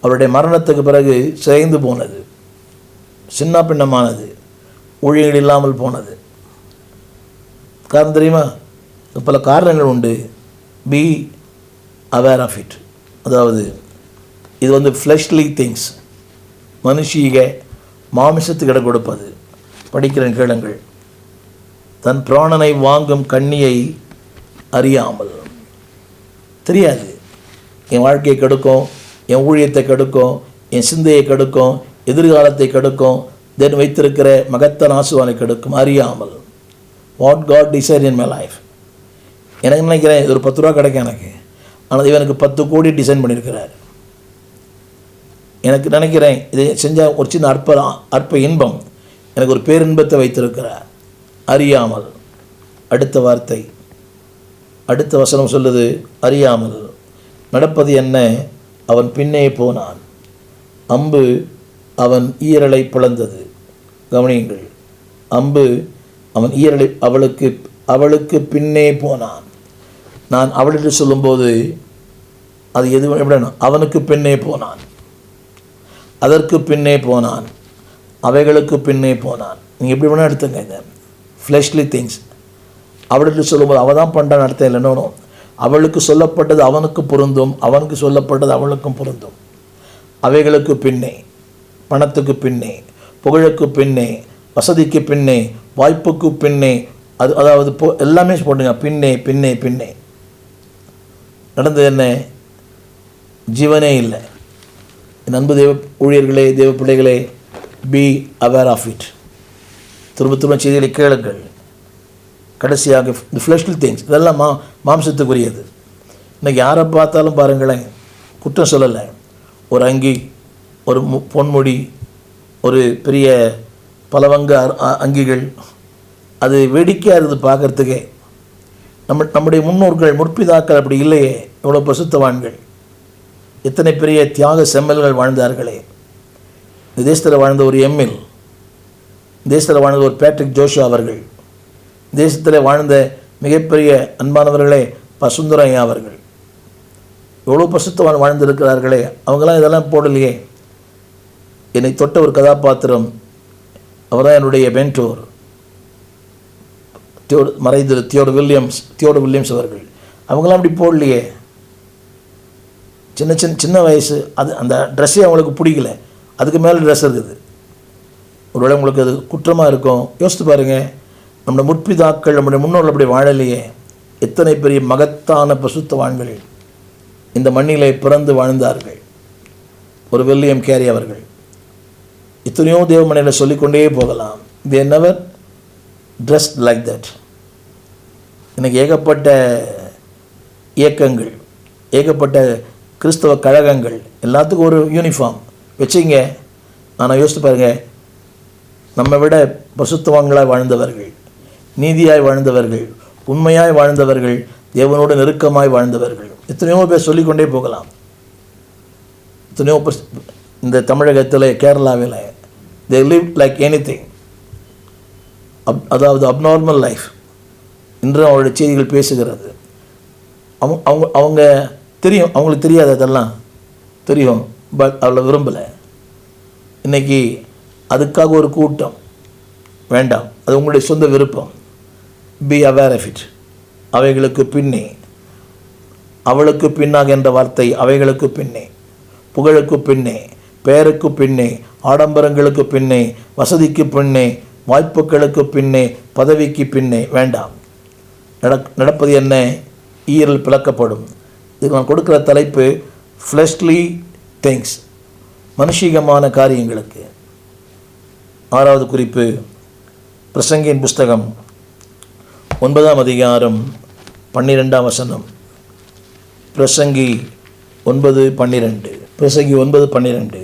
அவருடைய மரணத்துக்கு பிறகு சிதைந்து போனது, சின்ன பின்னமானது, ஊழியர்கள் இல்லாமல் போனது. காரணம் தெரியுமா? பல காரணங்கள் உண்டு. Be aware of it. அதாவது இது ஃப்ளெஷ்லி திங்ஸ், மனுஷீக மாமிசத்துக்கு இடம் கொடுப்பது. படிக்கிறேன், கேளுங்கள். தன் பிராணனை வாங்கும் கண்ணியை அறியாமல், தெரியாது, என் வாழ்க்கையை கெடுக்கும், என் ஊழியத்தை கெடுக்கும், என் சிந்தையை கெடுக்கும், எதிர்காலத்தை கெடுக்கும், தென் வைத்திருக்கிற மகத்தான ஆசீர்வாதத்தை கெடுக்கும் அறியாமல். What God decide in my life. எனக்கு நினைக்கிறேன் இது ஒரு 10 ரூபா கிடைக்கும் எனக்கு, ஆனால் இவனுக்கு 10 கோடி டிசைன் பண்ணியிருக்கிறார். எனக்கு நினைக்கிறேன் இதை செஞ்சால் ஒரு சின்ன அற்ப இன்பம், எனக்கு ஒரு பேரின்பத்தை வைத்திருக்கிறார் அறியாமல். அடுத்த வார்த்தை, அடுத்த வசனம் சொல்லுது, அறியாமல் நடப்பது என்ன, அவன் பின்னே போனான், அம்பு அவன் ஈரலை பிளந்தது. கவனியுங்கள், அம்பு அவன் ஈரலை அவளுக்கு பின்னே போனான். நான் அவளிட்டு சொல்லும்போது அது எது எப்படின்னா, அவனுக்கு பின்னே போனான், அதற்கு பின்னே போனான், அவைகளுக்கு பின்னே போனான். நீங்கள் எப்படி வேணால் எடுத்துங்க, இந்த ஃப்ளெஷ்லி திங்ஸ். அவளுக்கு சொல்லும்போது அவள் தான் பண்ணுறான்னு அர்த்தம் இல்லை. இன்னொன்று, அவளுக்கு சொல்லப்பட்டது அவனுக்கு பொருந்தும், அவனுக்கு சொல்லப்பட்டது அவளுக்கும் பொருந்தும். அவைகளுக்கு பின்னே, பணத்துக்கு பின்னே, புகழுக்கு பின்னே, வசதிக்கு பின்னே, வாய்ப்புக்கு பின்னே, அதாவது எல்லாமே போட்டுங்க, பின்னே பின்னே பின்னே. நடந்தது என்ன, ஜீவனே இல்லை. என் அன்பு தேவ ஊழியர்களே, தேவ பிள்ளைகளே, பி அவேர் ஆஃப் இட். திரும்ப திரும்ப செய்திகளை கேளுங்கள். கடைசியாக இந்த ஃப்ளெஷ்லி திங்ஸ் இதெல்லாம் மாம்சத்துக்குரியது. இன்றைக்கி யாரை பார்த்தாலும் பாருங்களேன், குற்றம் சொல்லலை, ஒரு அங்கி, ஒரு பொன்முடி, ஒரு பெரிய பலவங்க அங்கிகள், அது வேடிக்கையாக இருக்குது பார்க்குறதுக்கே. நம்முடைய முன்னோர்கள் முற்பிதாக்கள் அப்படி இல்லையே, எவ்வளோ பசுத்தவான்கள், எத்தனை பெரிய தியாக செம்மல்கள் வாழ்ந்தார்களே. இந்த தேசத்தில் வாழ்ந்த ஒரு எம்எல், தேசத்தில் வாழ்ந்த ஒரு பேட்ரிக் ஜோஷா அவர்கள், தேசத்தில் வாழ்ந்த மிகப்பெரிய அன்பானவர்களே பசுந்தரையா அவர்கள், எவ்வளோ பசுத்தவான் வாழ்ந்திருக்கிறார்களே. அவங்களாம் இதெல்லாம் போடலையே. என்னை தொட்ட ஒரு கதாபாத்திரம், அவர் தான் என்னுடைய மென்டோர், மறைந்த தியோடர் வில்லியம்ஸ் அவர்கள். அவங்களாம் அப்படி போடலையே. சின்ன வயசு, அது அந்த ட்ரெஸ்ஸே அவங்களுக்கு பிடிக்கல, அதுக்கு மேலே ட்ரெஸ் இருக்குது. ஒருவேளை உங்களுக்கு அது குற்றமாக இருக்கும். யோசித்து பாருங்கள், நம்முடைய முற்பிதாக்கள், நம்முடைய முன்னோர்கள் அப்படி வாழலையே. எத்தனை பெரிய மகத்தான பசுத்தவான்கள் இந்த மண்ணிலே பிறந்து வாழ்ந்தார்கள். ஒரு வில்லியம் கேரி அவர்கள், எத்தனையோ தேவமனையில் சொல்லிக்கொண்டே போகலாம். They never trust like that. இன்றைக்கி ஏகப்பட்ட இயக்கங்கள், ஏகப்பட்ட கிறிஸ்தவ கழகங்கள், எல்லாத்துக்கும் ஒரு யூனிஃபார்ம் வச்சிங்க. ஆனால் யோசித்து பாருங்கள், நம்மை விட பசுத்தவான்களாய் வாழ்ந்தவர்கள், நீதியாய் வாழ்ந்தவர்கள், உண்மையாய் வாழ்ந்தவர்கள், தேவனோடு நெருக்கமாய் வாழ்ந்தவர்கள் எத்தனையோ பேர் சொல்லிக்கொண்டே போகலாம். எத்தனையோ இந்த தமிழகத்தில், கேரளாவில், they live like anything, அதாவது அப்நார்மல் லைஃப். இன்று அவருடைய செய்திகள் பேசுகிறது. அவங்க தெரியும், அவங்களுக்கு தெரியாது, அதெல்லாம் தெரியும், பட் அவளை விரும்பலை. இன்றைக்கி அதுக்காக ஒரு கூட்டம் வேண்டாம், அது உங்களுடைய சொந்த விருப்பம். Be aware of it. அவைகளுக்கு பின்னே, அவளுக்கு பின்னாக என்ற வார்த்தை, அவைகளுக்கு பின்னே, புகழுக்கு பின்னே, பெயருக்கு பின்னே, ஆடம்பரங்களுக்கு பின்னே, வசதிக்கு பின்னே, வாய்ப்புகளுக்கு பின்னே, பதவிக்கு பின்னே வேண்டாம். நடப்பது என்ன, ஈரல் பிளக்கப்படும். இதுக்கு நான் கொடுக்குற தலைப்பு ஃப்ளெஷ்லி திங்ஸ், மனுஷீகமான காரியங்களுக்கு. 6வது குறிப்பு, பிரசங்கியின் புஸ்தகம் 9ஆம் அதிகாரம் 12ஆம் வசனம். பிரசங்கி 9:12. பிரசங்கி 9:12.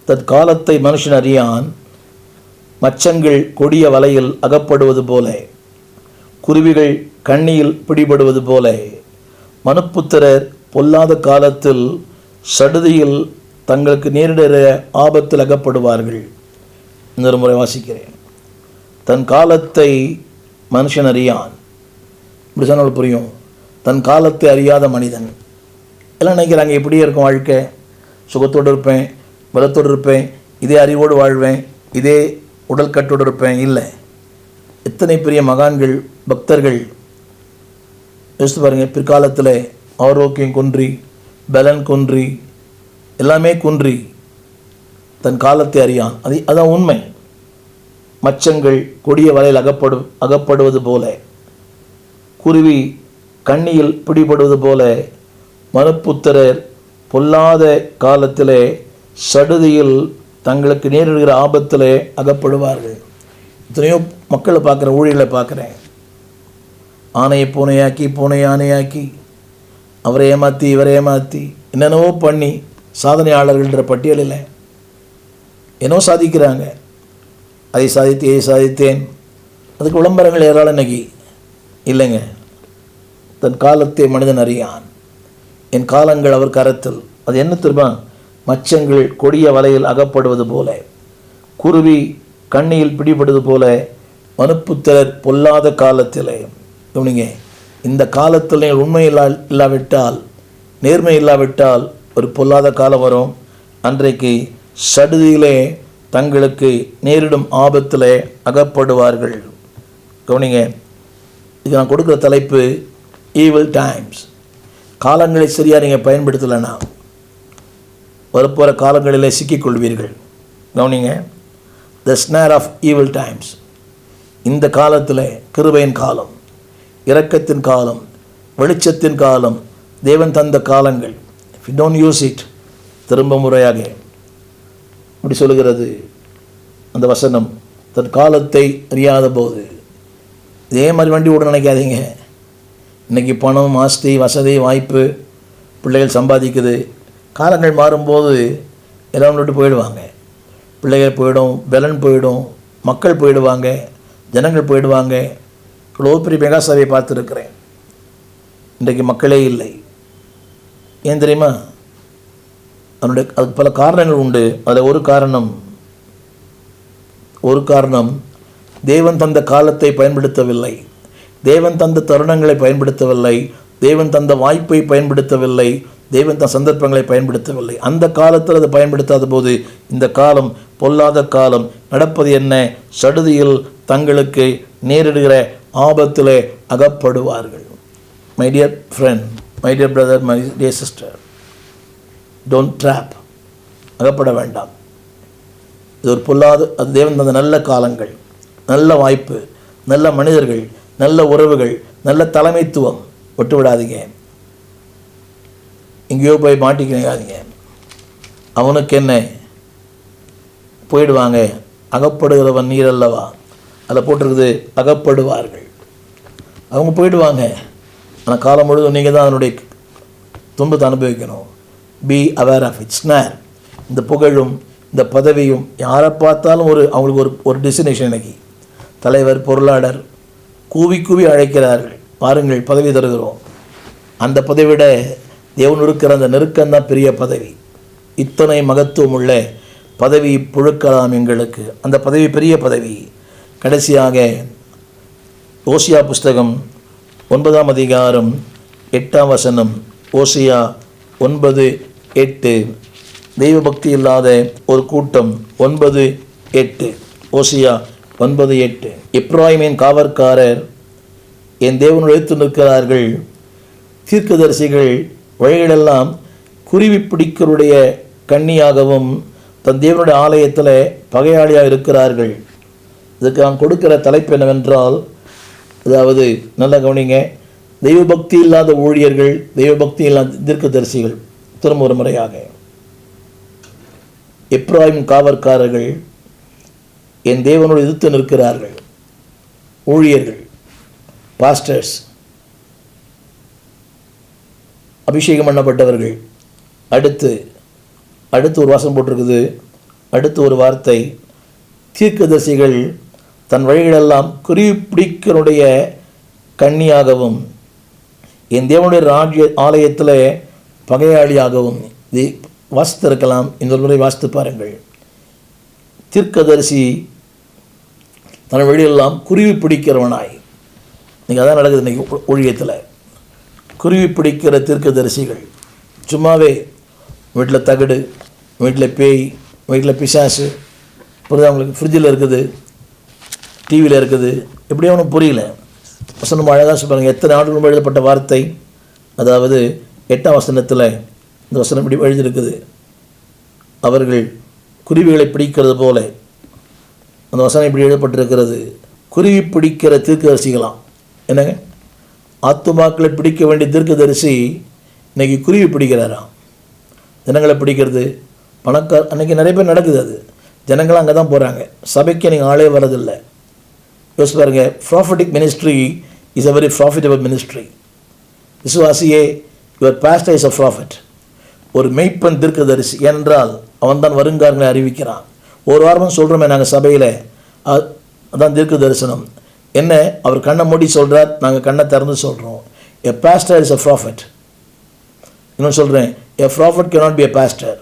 தற்காலத்தை மனுஷன் அறியான், மச்சங்கள் கொடிய வலையில் அகப்படுவது போல, குருவிகள் கண்ணியில் பிடிபடுவது போல, மனுப்புத்திரர் பொல்லாத காலத்தில் சடுதியில் தங்களுக்கு நேரிட ஆபத்தில் அகப்படுவார்கள். இன்னொரு முறை வாசிக்கிறேன். தன் காலத்தை மனுஷன் அறியான். இப்படி சொன்னால் புரியும். தன் காலத்தை அறியாத மனிதன். எல்லாம் நினைக்கிறாங்க, இப்படியே இருக்கும் வாழ்க்கை, சுகத்தோடு இருப்பேன், பலத்தோடு இருப்பேன், இதே அறிவோடு வாழ்வேன், இதே உடல் கட்டோடு இருப்பேன். இல்லை, எத்தனை பெரிய மகான்கள், பக்தர்கள் யோசித்து பாருங்கள். பிற்காலத்தில் ஆரோக்கியம் குன்றி, பலன் குன்றி, எல்லாமே குன்றி, தன் காலத்தை அறியான். அதான் உண்மை. மச்சங்கள் கொடிய வலையில் அகப்படுவது போல, குருவி கண்ணியில் பிடிபடுவது போல, மனுப்புத்திரர் பொல்லாத காலத்திலே சடுதியில் தங்களுக்கு நேரிடுகிற ஆபத்திலே அகப்படுவார்கள். எத்தனையோ மக்களை பார்க்குறேன், ஊழியர்களை பார்க்குறேன். ஆணையை பூனையாக்கி, பூனை ஆணையாக்கி, அவரை ஏமாற்றி இவரை ஏமாற்றி என்னென்னவோ பண்ணி சாதனையாளர்கள்ன்ற பட்டியலில் என்னோ சாதிக்கிறாங்க. அதை சாதித்து இதை சாதித்தேன், அதுக்கு விளம்பரங்கள் ஏராளம் இன்னைக்கு இல்லைங்க. தன் காலத்தை மனிதன் அறியான், என் காலங்கள் அவர் கரத்தில். அது என்ன தெரியுமா? மச்சங்கள் கொடிய வலையில் அகப்படுவது போல, குருவி கண்ணியில் பிடிபடுவது போல, மனுப்புத்திரர் பொல்லாத காலத்திலே. கவனிங்க, இந்த காலத்தில் நீங்கள் உண்மை இல்லாவிட்டால், நேர்மை இல்லாவிட்டால் ஒரு பொல்லாத காலம் வரும். அன்றைக்கு சடுதியிலே தங்களுக்கு நேரிடும் ஆபத்தில் அகப்படுவார்கள். கவனிங்க, இது நான் கொடுக்குற தலைப்பு ஈவில் டைம்ஸ். காலங்களை சரியாக நீங்கள் பயன்படுத்தலைன்னா வரப்போகிற காலங்களிலே சிக்கிக்கொள்வீர்கள். கவனிங்க, த ஸ்னேர் ஆஃப் ஈவில் டைம்ஸ். இந்த காலத்தில் கிருபையின் காலம், இரக்கத்தின் காலம், வெளிச்சத்தின் காலம், தேவன் தந்த காலங்கள். If you don't use it, திரும்ப முறையாக அப்படி சொல்லுகிறது அந்த வசனம், தன் காலத்தை அறியாத போது. இதே மாதிரி வண்டி ஓட நினைக்காதீங்க. இன்றைக்கி பணம், ஆஸ்தி, வசதி, வாய்ப்பு, பிள்ளைகள் சம்பாதிக்குது. காலங்கள் மாறும்போது எல்லாம் விட்டு போயிடுவாங்க. பிள்ளைகள் போயிடும், பலன் போயிடும், மக்கள் போயிடுவாங்க, ஜனங்கள் போயிடுவாங்க. இவ்வளோ பெரிய மெகாசபையை பார்த்துருக்கிறேன். இன்றைக்கு மக்களே இல்லை. ஏன் தெரியுமா? அதுக்கு பல காரணங்கள் உண்டு. அதில் ஒரு காரணம் தேவன் தந்த காலத்தை பயன்படுத்தவில்லை, தேவன் தந்த தருணங்களை பயன்படுத்தவில்லை, தேவன் தந்த வாய்ப்பை பயன்படுத்தவில்லை, தேவன் தந்த சந்தர்ப்பங்களை பயன்படுத்தவில்லை. அந்த காலத்தில் அதை பயன்படுத்தாத போது இந்த காலம் பொல்லாத காலம். நடப்பது என்ன? சடுதியில் தங்களுக்கு நேரிடுகிற ஆபத்திலே அகப்படுவார்கள். My dear friend, my dear brother, my dear sister, don't drop. அகப்பட வேண்டாம். இது ஒரு பொல்லாத, அது தேவன் தந்த நல்ல காலங்கள், நல்ல வாய்ப்பு, நல்ல மனிதர்கள், நல்ல உறவுகள், நல்ல தலைமைத்துவம். விட்டு விடாதீங்க. எங்கேயோ போய் மாட்டிக்காதீங்க. அவனுக்கு என்ன, போயிடுவாங்க. அகப்படுகிறவன் நீர் அல்லவா, அதில் போட்டிருக்குது அகப்படுவார்கள். அவங்க போயிடுவாங்க. ஆனால் காலம் முழுவதும் நீங்கள் தான் அதனுடைய துன்பத்தை அனுபவிக்கணும். Be aware of it. Snare. இந்த புகழும் இந்த பதவியும் யாரை பார்த்தாலும் அவங்களுக்கு ஒரு டெஸ்டினேஷன். இன்னைக்கு தலைவர், பொருளாளர் கூவி கூவி அழைக்கிறார்கள், பாருங்கள் பதவி தருகிறோம். அந்த பதவி விட தேவன் இருக்கிற அந்த நெருக்கம்தான் பெரிய பதவி. இத்தனை மகத்துவம் உள்ள பதவி புழுக்கலாம் எங்களுக்கு. அந்த பதவி பெரிய பதவி. கடைசியாக ஓசியா புஸ்தகம் 9ஆம் அதிகாரம் 8ஆம் வசனம். ஓசியா 9:8. தெய்வ பக்தி இல்லாத ஒரு கூட்டம். 9:8. ஓசியா 9:8. எப்ராயிமின் காவற்காரர் என் தேவன் எழுத்து நிற்கிறார்கள். தீர்க்கதரிசிகள் வழிகளெல்லாம் குருவி பிடிக்கருடைய கண்ணியாகவும் தன் தேவனுடைய ஆலயத்தில் பகையாளியாக இருக்கிறார்கள். இதுக்கு நான் கொடுக்கிற தலைப்பு என்னவென்றால், அதாவது நல்லா கவனிங்க, தெய்வபக்தி இல்லாத ஊழியர்கள், தெய்வபக்தி இல்லாத தீர்க்கதரிசிகள். திரும்ப ஒரு முறையாக, எப்ராயிம் காவற்காரர்கள் என் தேவனோடு எதிர்த்து நிற்கிறார்கள். ஊழியர்கள், பாஸ்டர்ஸ், அபிஷேகம் பண்ணப்பட்டவர்கள். அடுத்து ஒரு வாசம் போட்டிருக்குது. அடுத்து ஒரு வார்த்தை, தீர்க்கதரிசிகள் தன் வழிகளெல்லாம் குறிப்பிடிக்கனுடைய கண்ணியாகவும் என் தேவனுடைய ராஜ்ய ஆலயத்தில் பகையாளியாகவும். இது வாசித்து இருக்கலாம், இந்த முறை வாசித்து பாருங்கள். தீர்க்கதரிசி தன் வழியெல்லாம் குருவி பிடிக்கிறவனாய். நீங்கள் அதான் நடக்குது இன்றைக்கி ஊழியத்தில். குருவி பிடிக்கிற தீர்க்கதரிசிகள். சும்மாவே வீட்டில் தகடு, வீட்டில் பேய், வீட்டில் பிசாசு, புரியுது அவங்களுக்கு? ஃப்ரிட்ஜில் இருக்குது, டிவியில் இருக்குது, எப்படியும் அவனுக்கு புரியல. வசனம் அழகாக சொல்லுவாங்க. எத்தனை ஆண்டுகள் எழுதப்பட்ட வார்த்தை. அதாவது 8ஆம் வசனத்தில் இந்த வசனம் இப்படி எழுதியிருக்குது, அவர்கள் குருவிகளை பிடிக்கிறது போல. அந்த வசனம் இப்படி எழுதப்பட்டிருக்கிறது, குருவி பிடிக்கிற தீர்க்கதரிசிகளாம். என்னங்க, ஆத்துமாக்களை பிடிக்க வேண்டிய தீர்க்கதரிசி இன்றைக்கி குருவி பிடிக்கிறாராம். ஜனங்களை பிடிக்கிறது அன்றைக்கி நிறைய பேர் நடக்குது. அது ஜனங்களும் அங்கே தான் போகிறாங்க. சபைக்கு நீங்கள் ஆளே வரதில்லை. யோசிச்சு பாருங்க. Prophetic ministry is a very profitable ministry. விசுவாசியே, your pastor is a prophet. ஒரு மெய்ப்பன் தீர்க்கதரிசி என்றால் அவன் தான் வருங்காரங்களை அறிவிக்கிறான். ஒரு வாரமும் சொல்கிறோமே நாங்கள் சபையில், அதான் தீர்க்க தரிசனம். என்ன, அவர் கண்ணை மூடி சொல்கிறார், நாங்கள் கண்ணை திறந்து சொல்கிறோம். எ பாஸ்டர் இஸ் அ ப்ராஃபிட். இன்னும் சொல்கிறேன், எ profit cannot be a pastor.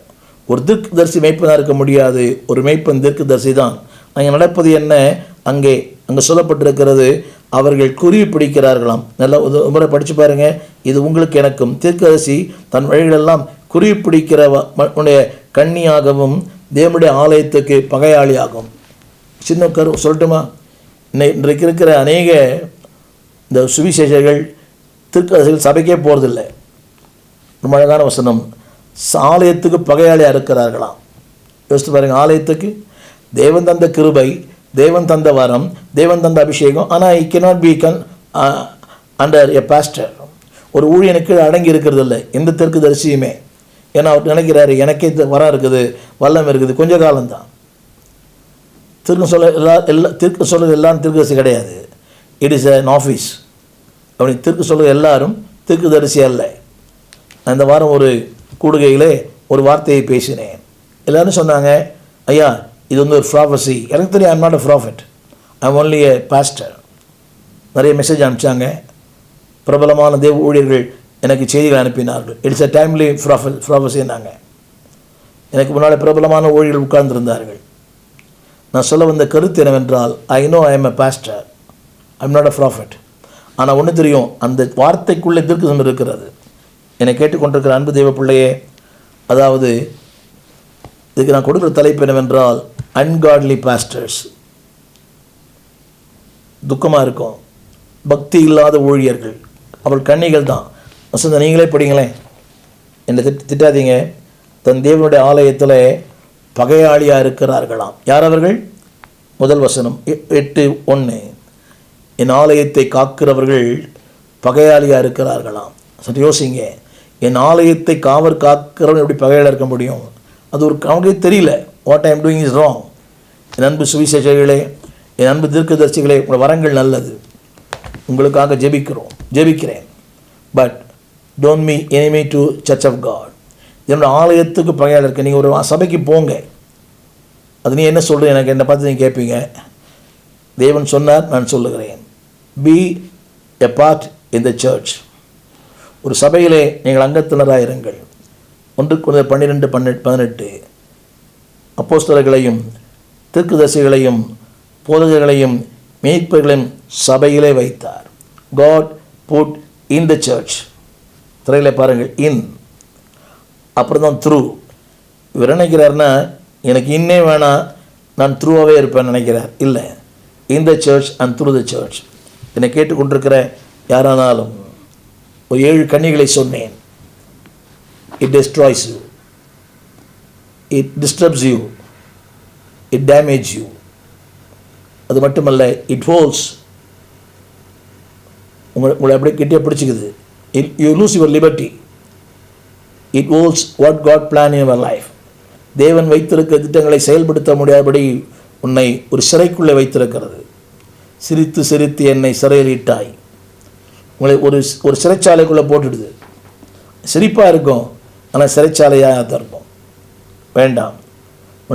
ஒரு தீர்க்கதரிசி மெய்ப்பனாக இருக்க முடியாது. ஒரு மெய்ப்பன் தீர்க்கதரிசி தான். அங்கே நடப்பது என்ன, அங்கே சொல்லப்பட்டிருக்கிறது, அவர்கள் குருவி பிடிக்கிறார்களாம். நல்லா முறை படித்து பாருங்கள். இது உங்களுக்கு எனக்கும். தீர்க்கதரிசி தன் வழிகளெல்லாம் குருவி பிடிக்கிற கண்ணியாகவும் தேவனுடைய ஆலயத்துக்கு பகையாளியாகும். சின்ன சொல்லட்டுமா? இன்றைக்கு இருக்கிற அநேக இந்த சுவிசேஷர்கள் தீர்க்கதரிசிகள் சபைக்கே போகிறதில்லை. ரொம்ப அழகான வசனம். ஆலயத்துக்கு பகையாளியாக இருக்கிறார்களாம். யோசித்து பாருங்கள். ஆலயத்துக்கு தேவன் தந்த கிருபை, தேவன் தந்த வரம், தேவன் தந்த அபிஷேகம், ஆனால் it cannot be under a pastor. ஒரு ஊழியனுக்கு அடங்கி இருக்கிறது இல்லை எந்த தீர்க்கதரிசியுமே. ஏன்னா அவர் நினைக்கிறாரு, எனக்கே வரம் இருக்குது, வல்லம் இருக்குது, கொஞ்ச காலம்தான். தீர்க்க சொல்கிறது எல்லாரும் தீர்க்கதரிசி கிடையாது. It is an office. அப்படி தீர்க்க சொல்கிறது எல்லாரும் தீர்க்கதரிசி அல்ல. நான் இந்த வாரம் ஒரு கூடுகையிலே ஒரு வார்த்தையை பேசினேன். எல்லோரும் சொன்னாங்க, ஐயா இது வந்து ஒரு ப்ராஃபஸி. எனக்கு தெரியும், I'm not a prophet, I'm only a pastor. நிறைய மெசேஜ் அனுப்பிச்சாங்க. பிரபலமான தேவ ஊழியர்கள் எனக்கு செய்திகள் அனுப்பினார்கள். இட்ஸ் அ டைம்லி ப்ராஃபஸின்னாங்க. எனக்கு முன்னால் பிரபலமான ஊழியர்கள் உட்கார்ந்துருந்தார்கள். நான் சொல்ல வந்த கருத்து என்னவென்றால், I know I am a pastor, I'm not a profit. ஆனால் ஒன்று தெரியும், அந்த வார்த்தைக்குள்ளே தீர்க்கதரிசனம் இருக்கிறது. என்னை கேட்டுக்கொண்டிருக்கிற அன்பு தெய்வ பிள்ளையே, அதாவது இதுக்கு நான் கொடுக்குற தலைப்பு என்னவென்றால், அன்காட்லி பாஸ்டர்ஸ். துக்கமாக இருக்கும். பக்தி இல்லாத ஊழியர்கள், அவள் கன்னிகள் தான். வசந்த நீங்களே படிங்களேன், என்னை திட்டாதீங்க. தன் தேவனுடைய ஆலயத்தில் பகையாளியாக இருக்கிறார்களாம். யார் அவர்கள்? முதல் வசனம் 8:1. என் ஆலயத்தை காக்கிறவர்கள் பகையாளியாக இருக்கிறார்களாம். சரி யோசிங்க, என் ஆலயத்தை காக்கிறவன் எப்படி பகையாளியாக இருக்க முடியும்? அது ஒரு அவங்களுக்கு தெரியல. What I am doing is wrong. என் அன்பு சுவிசேஷர்களே, என் அன்பு தீர்க்கதரிசிகளே, உங்கள் வரங்கள் நல்லது. உங்களுக்காக ஜெபிக்கிறேன். But don't me enemy to church of God. என்னோட ஆலயத்துக்கு பகையாளர் இருக்க. நீங்கள் ஒரு சபைக்கு போங்க, அது நீ என்ன சொல்கிறேன் எனக்கு என்னை பார்த்து நீங்கள் கேட்பீங்க. தேவன் சொன்னார், நான் சொல்லுகிறேன். B a part in the search. ஒரு சபையிலே நீங்கள் அங்கத்தினராக இருங்கள். 1 அப்போஸ்தலர்களையும் தீர்க்கதரிசிகளையும் போதகர்களையும் மேய்ப்பர்களையும் சபையிலே வைத்தார். God put in the church. திரையில் பாருங்கள், இன், அப்புறம் தான் த்ரூ. இவர் நினைக்கிறார்னா, எனக்கு இன்னே வேணாம், நான் த்ரூவாகவே இருப்பேன் நினைக்கிறார். இல்லை, in the church and through the church. என்னை கேட்டுக்கொண்டிருக்கிற யாரானாலும் ஒரு 7 கன்னிகளை சொன்னேன். It destroys you, it disturbs you, it damages you. அது மட்டுமல்ல, இட் ஹோல்ஸ், உங்களை அப்படியே கிட்டே பிடிச்சிக்குது. You lose your liberty. It holds what God plan in your life. தேவன் வைத்திருக்க திட்டங்களை செயல்படுத்த முடியாதபடி உன்னை ஒரு சிறைக்குள்ளே வைத்திருக்கிறது. சிரித்து சிரித்து என்னை சிறையில் இட்டாய். உங்களை ஒரு சிறைச்சாலைக்குள்ளே போட்டுடுது. சிரிப்பாக இருக்கும், ஆனால் சிறைச்சாலையாக தான் இருக்கும். வேண்டாம்,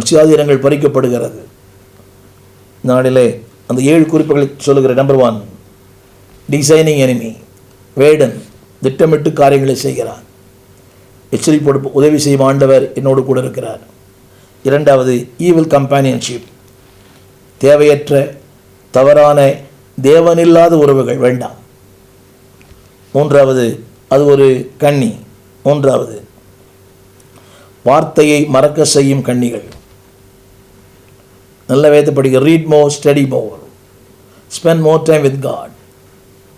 சுயாதீனங்கள் பறிக்கப்படுகிறது. நாளிலே அந்த 7 குறிப்புகளை சொல்லுகிற. Number 1, designing enemy. வேடன் திட்டமிட்டு காரியங்களை செய்கிறார். எச்சரிப்போடு உதவி செய்யும் ஆண்டவர் என்னோடு கூட இருக்கிறார். 2வது, ஈவில் கம்பானியன்ஷிப். தேவையற்ற தவறான தேவனில்லாத உறவுகள் வேண்டாம். 3வது, அது ஒரு கன்னி. 3வது, வார்த்தையை மறக்க செய்யும் கன்னிகள். நல்ல வேதத்தை படிக்க. Read more, study more, spend more time with God.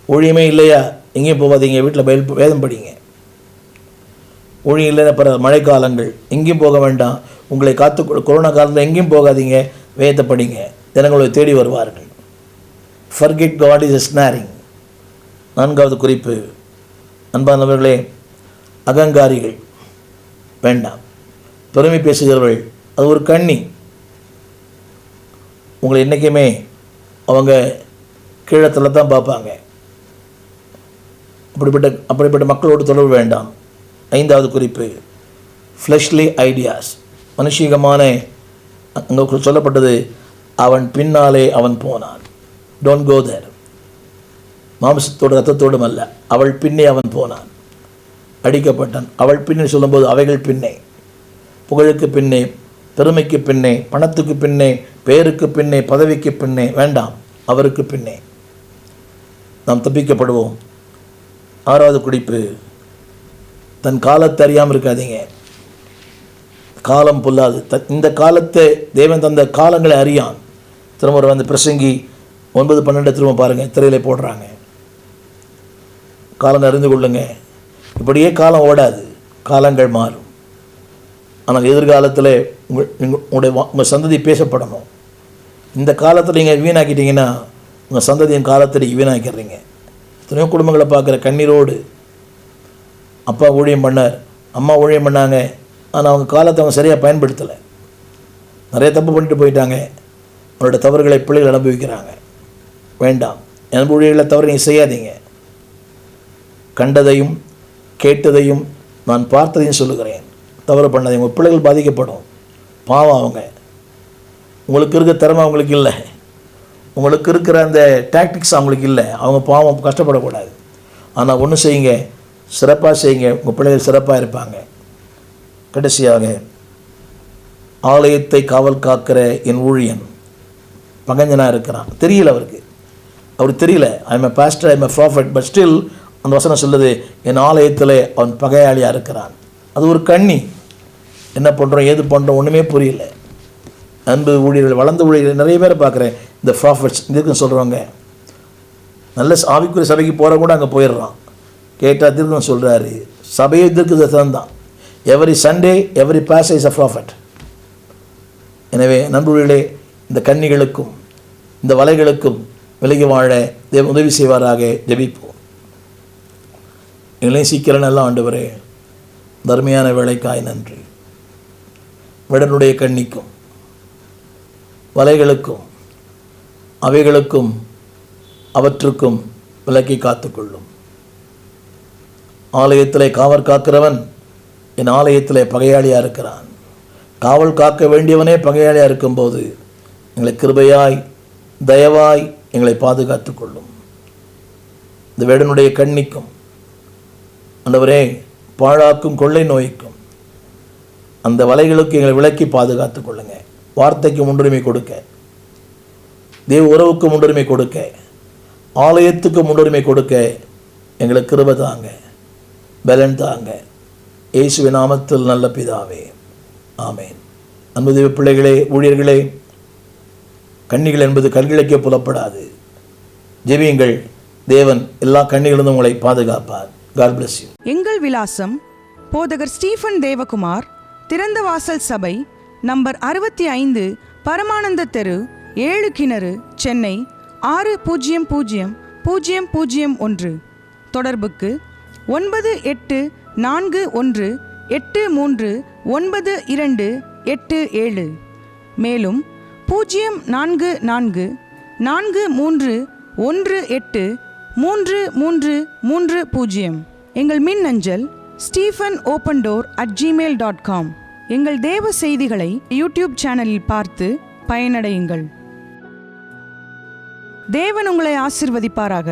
ஊழியமே இல்லையா, எங்கேயும் போகாதீங்க, வீட்டில் வேதம் படிங்க. ஊழியம் இல்லைன்னா பிறகு மழைக்காலங்கள் எங்கேயும் போக வேண்டாம். உங்களை காத்து கொரோனா காலத்தில் எங்கேயும் போகாதீங்க, வேதத்தை படிங்க. ஜனங்களை தேடி வருவார்கள். Forget God is a snaring. 4வது குறிப்பு, அன்பானவர்களே, அகங்காரிகள் வேண்டாம். பெருமை பேசுகிறவர்கள் அது ஒரு கண்ணி. உங்களை என்றைக்குமே அவங்க கீழத்தில் தான் பார்ப்பாங்க. அப்படிப்பட்ட மக்களோடு தொடர்பு வேண்டாம். 5வது குறிப்பு, ஃப்ளெஷ்லி ஐடியாஸ், மனுஷீகமான. அங்கே சொல்லப்பட்டது, அவன் பின்னாலே அவன் போனான். டோன்ட் கோ தேர். மாம்சத்தோடு ரத்தத்தோடும் அல்ல, அவள் பின்னே அவன் போனான், அடிக்கப்பட்டான். அவள் பின்னே சொல்லும்போது அவைகள் பின்னே, புகழுக்கு பின்னே, பெருமைக்கு பின்னே, பணத்துக்கு பின்னே, பேருக்கு பின்னே, பதவிக்கு பின்னே வேண்டாம், அவருக்கு பின்னே நாம் தப்பிக்கப்படுவோம். 6வது குறிப்பு, தன் காலத்தை அறியாமல் இருக்காதீங்க. காலம் பொல்லாது. இந்த காலத்தை தேவன் தந்த காலங்களை அறியான். திரும்ப வந்து பிரசங்கி 9:12 திரும்ப பாருங்கள், திரையில போடுறாங்க. காலங்கள் அறிந்து கொள்ளுங்க. இப்படியே காலம் ஓடாது, காலங்கள் மாறும். ஆனால் எதிர்காலத்தில் உங்கள் சந்ததி பேசப்படணும். இந்த காலத்தில் நீங்கள் வீணாக்கிட்டீங்கன்னா உங்கள் சந்ததியின் காலத்தை நீங்கள் வீணாக்கிறீங்க. எத்தனையோ குடும்பங்களை பார்க்குற கண்ணீரோடு, அப்பா ஊழியம் பண்ணார், அம்மா ஊழியம் பண்ணாங்க, ஆனால் அவங்க காலத்தை அவங்க சரியாக பயன்படுத்தலை, நிறைய தப்பு பண்ணிட்டு போயிட்டாங்க. அவங்களோட தவறுகளை பிள்ளைகள் அனுபவிக்கிறாங்க. வேண்டாம், என் ஊழியர்களை தவறு நீங்கள் செய்யாதீங்க. கண்டதையும் கேட்டதையும் நான் பார்த்ததையும் சொல்லுகிறேன், தவறு பண்ணதையும். உங்கள் பிள்ளைகள் பாதிக்கப்படும், பாவம். அவங்க உங்களுக்கு இருக்க திறமை அவங்களுக்கு இல்லை, உங்களுக்கு இருக்கிற அந்த டாக்டிக்ஸ் அவங்களுக்கு இல்லை. அவங்க பாவம் கஷ்டப்படக்கூடாது. ஆனால் ஒன்று செய்யுங்க, சிறப்பாக செய்யுங்க, உங்கள் பிள்ளைகள் சிறப்பாக இருப்பாங்க. கடைசியாக, ஆலயத்தை காவல் காக்கிற என் ஊழியன் பகஞ்சனாக இருக்கிறான். தெரியல அவருக்கு தெரியல. I am a pastor, I am a prophet, but still அந்த வசனம் சொல்லுது, என் ஆலயத்தில் அவன் பகையாளியாக இருக்கிறான். அது ஒரு கண்ணி. என்ன பண்ணுறோம், ஏது பண்ணுறோம், ஒன்றுமே புரியல. அன்பு ஊழியர்கள், வளர்ந்த ஊழியர்கள் நிறைய பேரை பார்க்குறேன். இந்த ப்ராஃபட்ஸ் இருக்குன்னு சொல்கிறவங்க, நல்ல ஆவிக்குரிய சபைக்கு போகிற கூட அங்கே போயிடுறான். கேட்டால் திருக்குன்னு சொல்கிறாரு, சபையை திருக்குறது தான். Every Sunday every pastor is a prophet. எனவே நண்பர்களே, இந்த கன்னிகளுக்கும் இந்த வலைகளுக்கும் விலகி வாழ தேவன் உதவி செய்வாராக. ஜெபிப்போம். எங்களையும் சீக்கிரம் நல்லா ஆண்டவரே, தர்மையான வேலைக்காய் நன்றி. விடனுடைய கண்ணிக்கும் வலைகளுக்கும் அவைகளுக்கும் அவற்றுக்கும் விலக்கி காத்துக்கொள்ளும். ஆலயத்திலே காவல் காக்கிறவன் என் ஆலயத்திலே பகையாளியாக இருக்கிறான். காவல் காக்க வேண்டியவனே பகையாளியாக இருக்கும்போது எங்களை கிருபையாய் தயவாய் எங்களை பாதுகாத்து கொள்ளும். இந்த வேடனுடைய கண்ணிக்கும் ஆண்டவரே, பாழாக்கும் கொள்ளை நோய்க்கும் அந்த வலைகளுக்கு எங்களை விலக்கி பாதுகாத்து கொள்ளுங்க. வார்த்தைக்கு முன்னுரிமை கொடுக்க, தேவ உறவுக்கு முன்னுரிமை கொடுக்க, ஆலயத்துக்கு முன்னுரிமை கொடுக்க எங்களுக்கு கிருபை தாங்க, பலன் தாங்க. இயேசுவின் நாமத்தில் நல்ல பிதாவே, ஆமேன். அன்பு தேவ பிள்ளைகளே, ஊழியர்களே, கன்னிகள் என்பது கண்களுக்கே புலப்படாது. ஜெபியுங்கள், தேவன் எல்லா கன்னிகளிலும் உங்களை பாதுகாப்பார். God bless you. எங்கள் விலாசம்: போதகர் ஸ்டீஃபன் தேவகுமார், திறந்த வாசல் சபை, நம்பர் 65, பரமானந்த தெரு, 7 கிணறு, சென்னை 600001. தொடர்புக்கு 9841839287. மேலும் 0444183330. எங்கள் மின்னஞ்சல் stephenopendor@gmail.com. எங்கள் தேவ செய்திகளை யூடியூப் சேனலில் பார்த்து பயனடையுங்கள். தேவன் உங்களை ஆசீர்வதிப்பாராக.